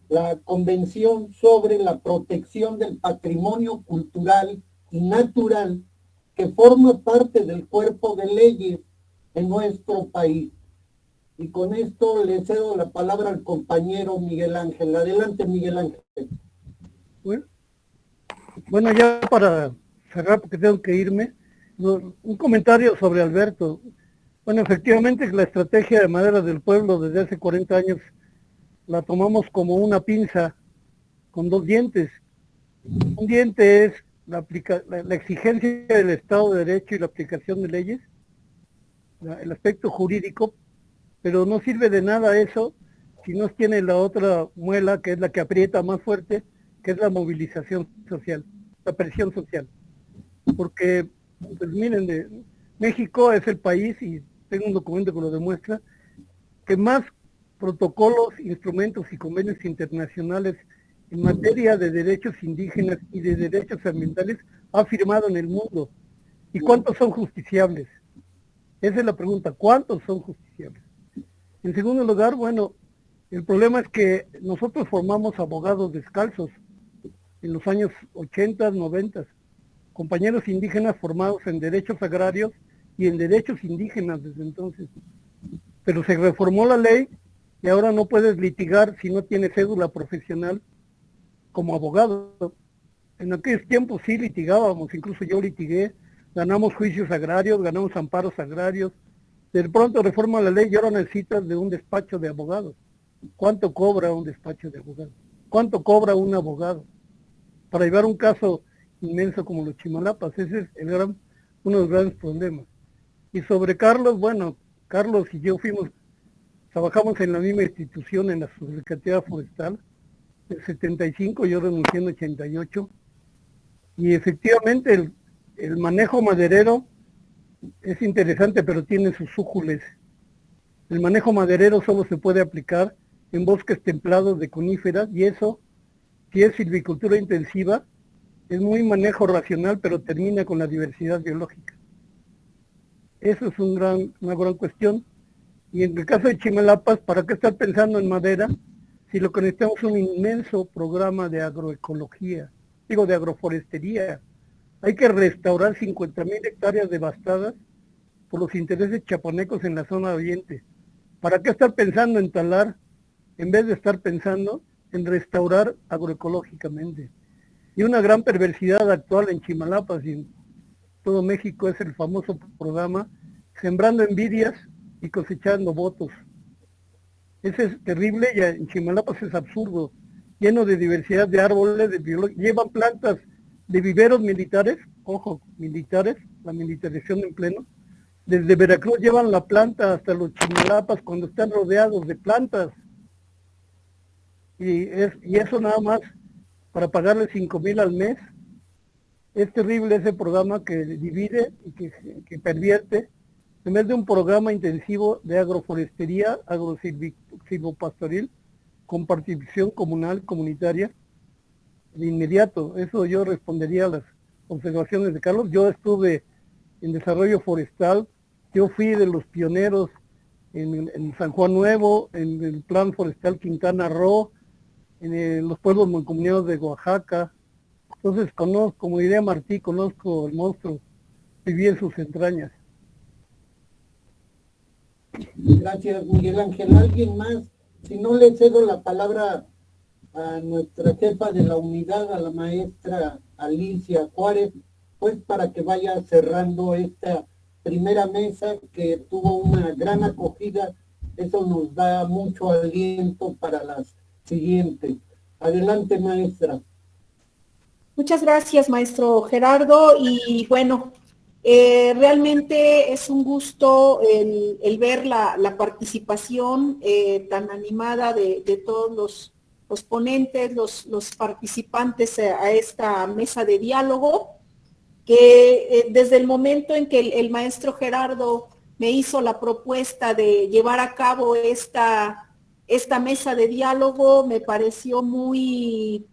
la Convención sobre la Protección del Patrimonio Cultural y Natural, que forma parte del cuerpo de leyes en nuestro país. Y con esto le cedo la palabra al compañero Miguel Ángel. Adelante, Miguel Ángel. Bueno, ya para cerrar, porque tengo que irme, un comentario sobre Alberto. Bueno, efectivamente la estrategia de madera del pueblo desde hace 40 años la tomamos como una pinza con dos dientes. Un diente es la exigencia del Estado de Derecho y la aplicación de leyes, el aspecto jurídico, pero no sirve de nada eso si no tiene la otra muela, que es la que aprieta más fuerte, que es la movilización social, la presión social. Porque, pues miren, México es el país, y tengo un documento que lo demuestra, que más protocolos, instrumentos y convenios internacionales en materia de derechos indígenas y de derechos ambientales ha firmado en el mundo. ¿Y cuántos son justiciables? Esa es la pregunta, ¿cuántos son justiciables? En segundo lugar, bueno, el problema es que nosotros formamos abogados descalzos en los años 80, 90, compañeros indígenas formados en derechos agrarios y en derechos indígenas desde entonces. Pero se reformó la ley y ahora no puedes litigar si no tienes cédula profesional como abogado. En aquellos tiempos sí litigábamos, incluso yo litigué, ganamos juicios agrarios, ganamos amparos agrarios. De pronto reforma la ley y ahora necesitas de un despacho de abogados. ¿Cuánto cobra un despacho de abogados? ¿Cuánto cobra un abogado? Para llevar un caso inmenso como los Chimalapas, ese es uno de los grandes problemas. Y sobre Carlos, bueno, Carlos y yo trabajamos en la misma institución, en la Subsecretaría Forestal, en 75, yo renuncié en 88, y efectivamente el manejo maderero es interesante, pero tiene sus újules. El manejo maderero solo se puede aplicar en bosques templados de coníferas, y eso, si es silvicultura intensiva, es muy manejo racional, pero termina con la diversidad biológica. Eso es una gran cuestión. Y en el caso de Chimalapas, ¿para qué estar pensando en madera si lo que necesitamos es un inmenso programa de agroecología, de agroforestería? Hay que restaurar 50,000 hectáreas devastadas por los intereses chapanecos en la zona oriente. ¿Para qué estar pensando en talar en vez de estar pensando en restaurar agroecológicamente. Y una gran perversidad actual en Chimalapas y en todo México es el famoso programa Sembrando Envidias y Cosechando Votos. Ese es terrible y en Chimalapas es absurdo, lleno de diversidad de árboles, llevan plantas de viveros militares, ojo, militares, la militarización en pleno. Desde Veracruz llevan la planta hasta los Chimalapas cuando están rodeados de plantas. Y eso nada más para pagarle 5,000 al mes. Es terrible ese programa que divide y que pervierte, en vez de un programa intensivo de agroforestería, agrosilvopastoril, con participación comunal, comunitaria, de inmediato. Eso yo respondería a las observaciones de Carlos. Yo estuve en desarrollo forestal, yo fui de los pioneros en San Juan Nuevo, en el Plan Forestal Quintana Roo, en los pueblos mancomunados de Oaxaca. Entonces conozco, como diría Martí, conozco el monstruo, viví en sus entrañas. Gracias, Miguel Ángel. ¿Alguien más? Si no, le cedo la palabra a nuestra jefa de la unidad, a la maestra Alicia Juárez, pues para que vaya cerrando esta primera mesa que tuvo una gran acogida. Eso nos da mucho aliento para las siguientes. Adelante, maestra. Muchas gracias, maestro Gerardo. Y bueno, realmente es un gusto el ver la participación tan animada de todos los ponentes, los participantes a esta mesa de diálogo, que desde el momento en que el maestro Gerardo me hizo la propuesta de llevar a cabo esta mesa de diálogo, me pareció muy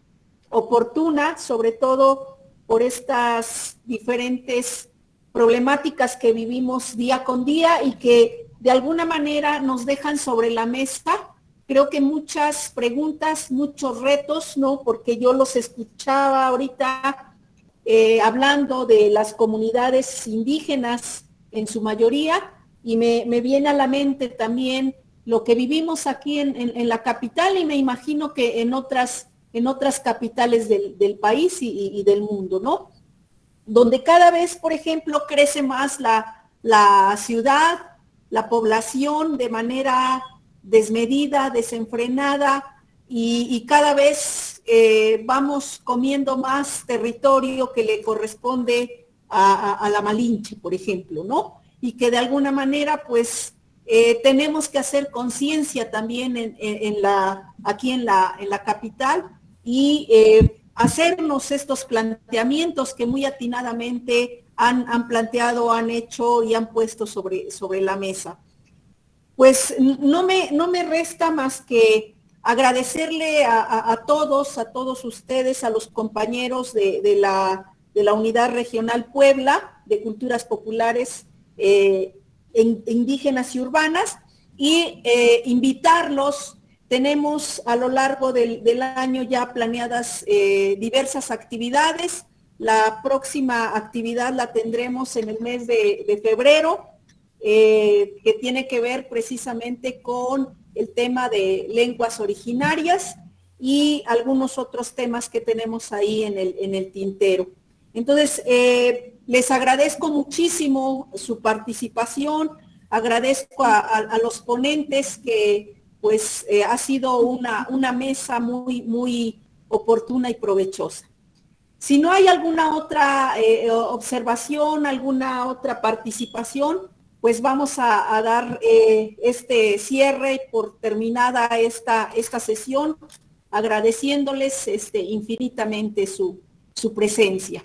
oportuna, sobre todo por estas diferentes problemáticas que vivimos día con día y que de alguna manera nos dejan sobre la mesa, creo que muchas preguntas, muchos retos, ¿no? Porque yo los escuchaba ahorita hablando de las comunidades indígenas en su mayoría, y me viene a la mente también lo que vivimos aquí en la capital, y me imagino que en otras capitales del país y del mundo, ¿no? Donde cada vez, por ejemplo, crece más la ciudad, la población de manera desmedida, desenfrenada, y cada vez vamos comiendo más territorio que le corresponde a la Malinche, por ejemplo, ¿no? Y que de alguna manera, pues, tenemos que hacer conciencia también aquí en la capital y hacernos estos planteamientos que muy atinadamente han planteado, han hecho y han puesto sobre la mesa. Pues no me resta más que agradecerle a todos ustedes, a los compañeros de la Unidad Regional Puebla de Culturas Populares Indígenas y Urbanas, y invitarlos. Tenemos a lo largo del año ya planeadas diversas actividades. La próxima actividad la tendremos en el mes de febrero, que tiene que ver precisamente con el tema de lenguas originarias y algunos otros temas que tenemos ahí en el tintero. Entonces, les agradezco muchísimo su participación, agradezco a los ponentes que pues ha sido una mesa muy, muy oportuna y provechosa. Si no hay alguna otra observación, alguna otra participación, pues vamos a dar este cierre por terminada esta sesión, agradeciéndoles infinitamente su presencia.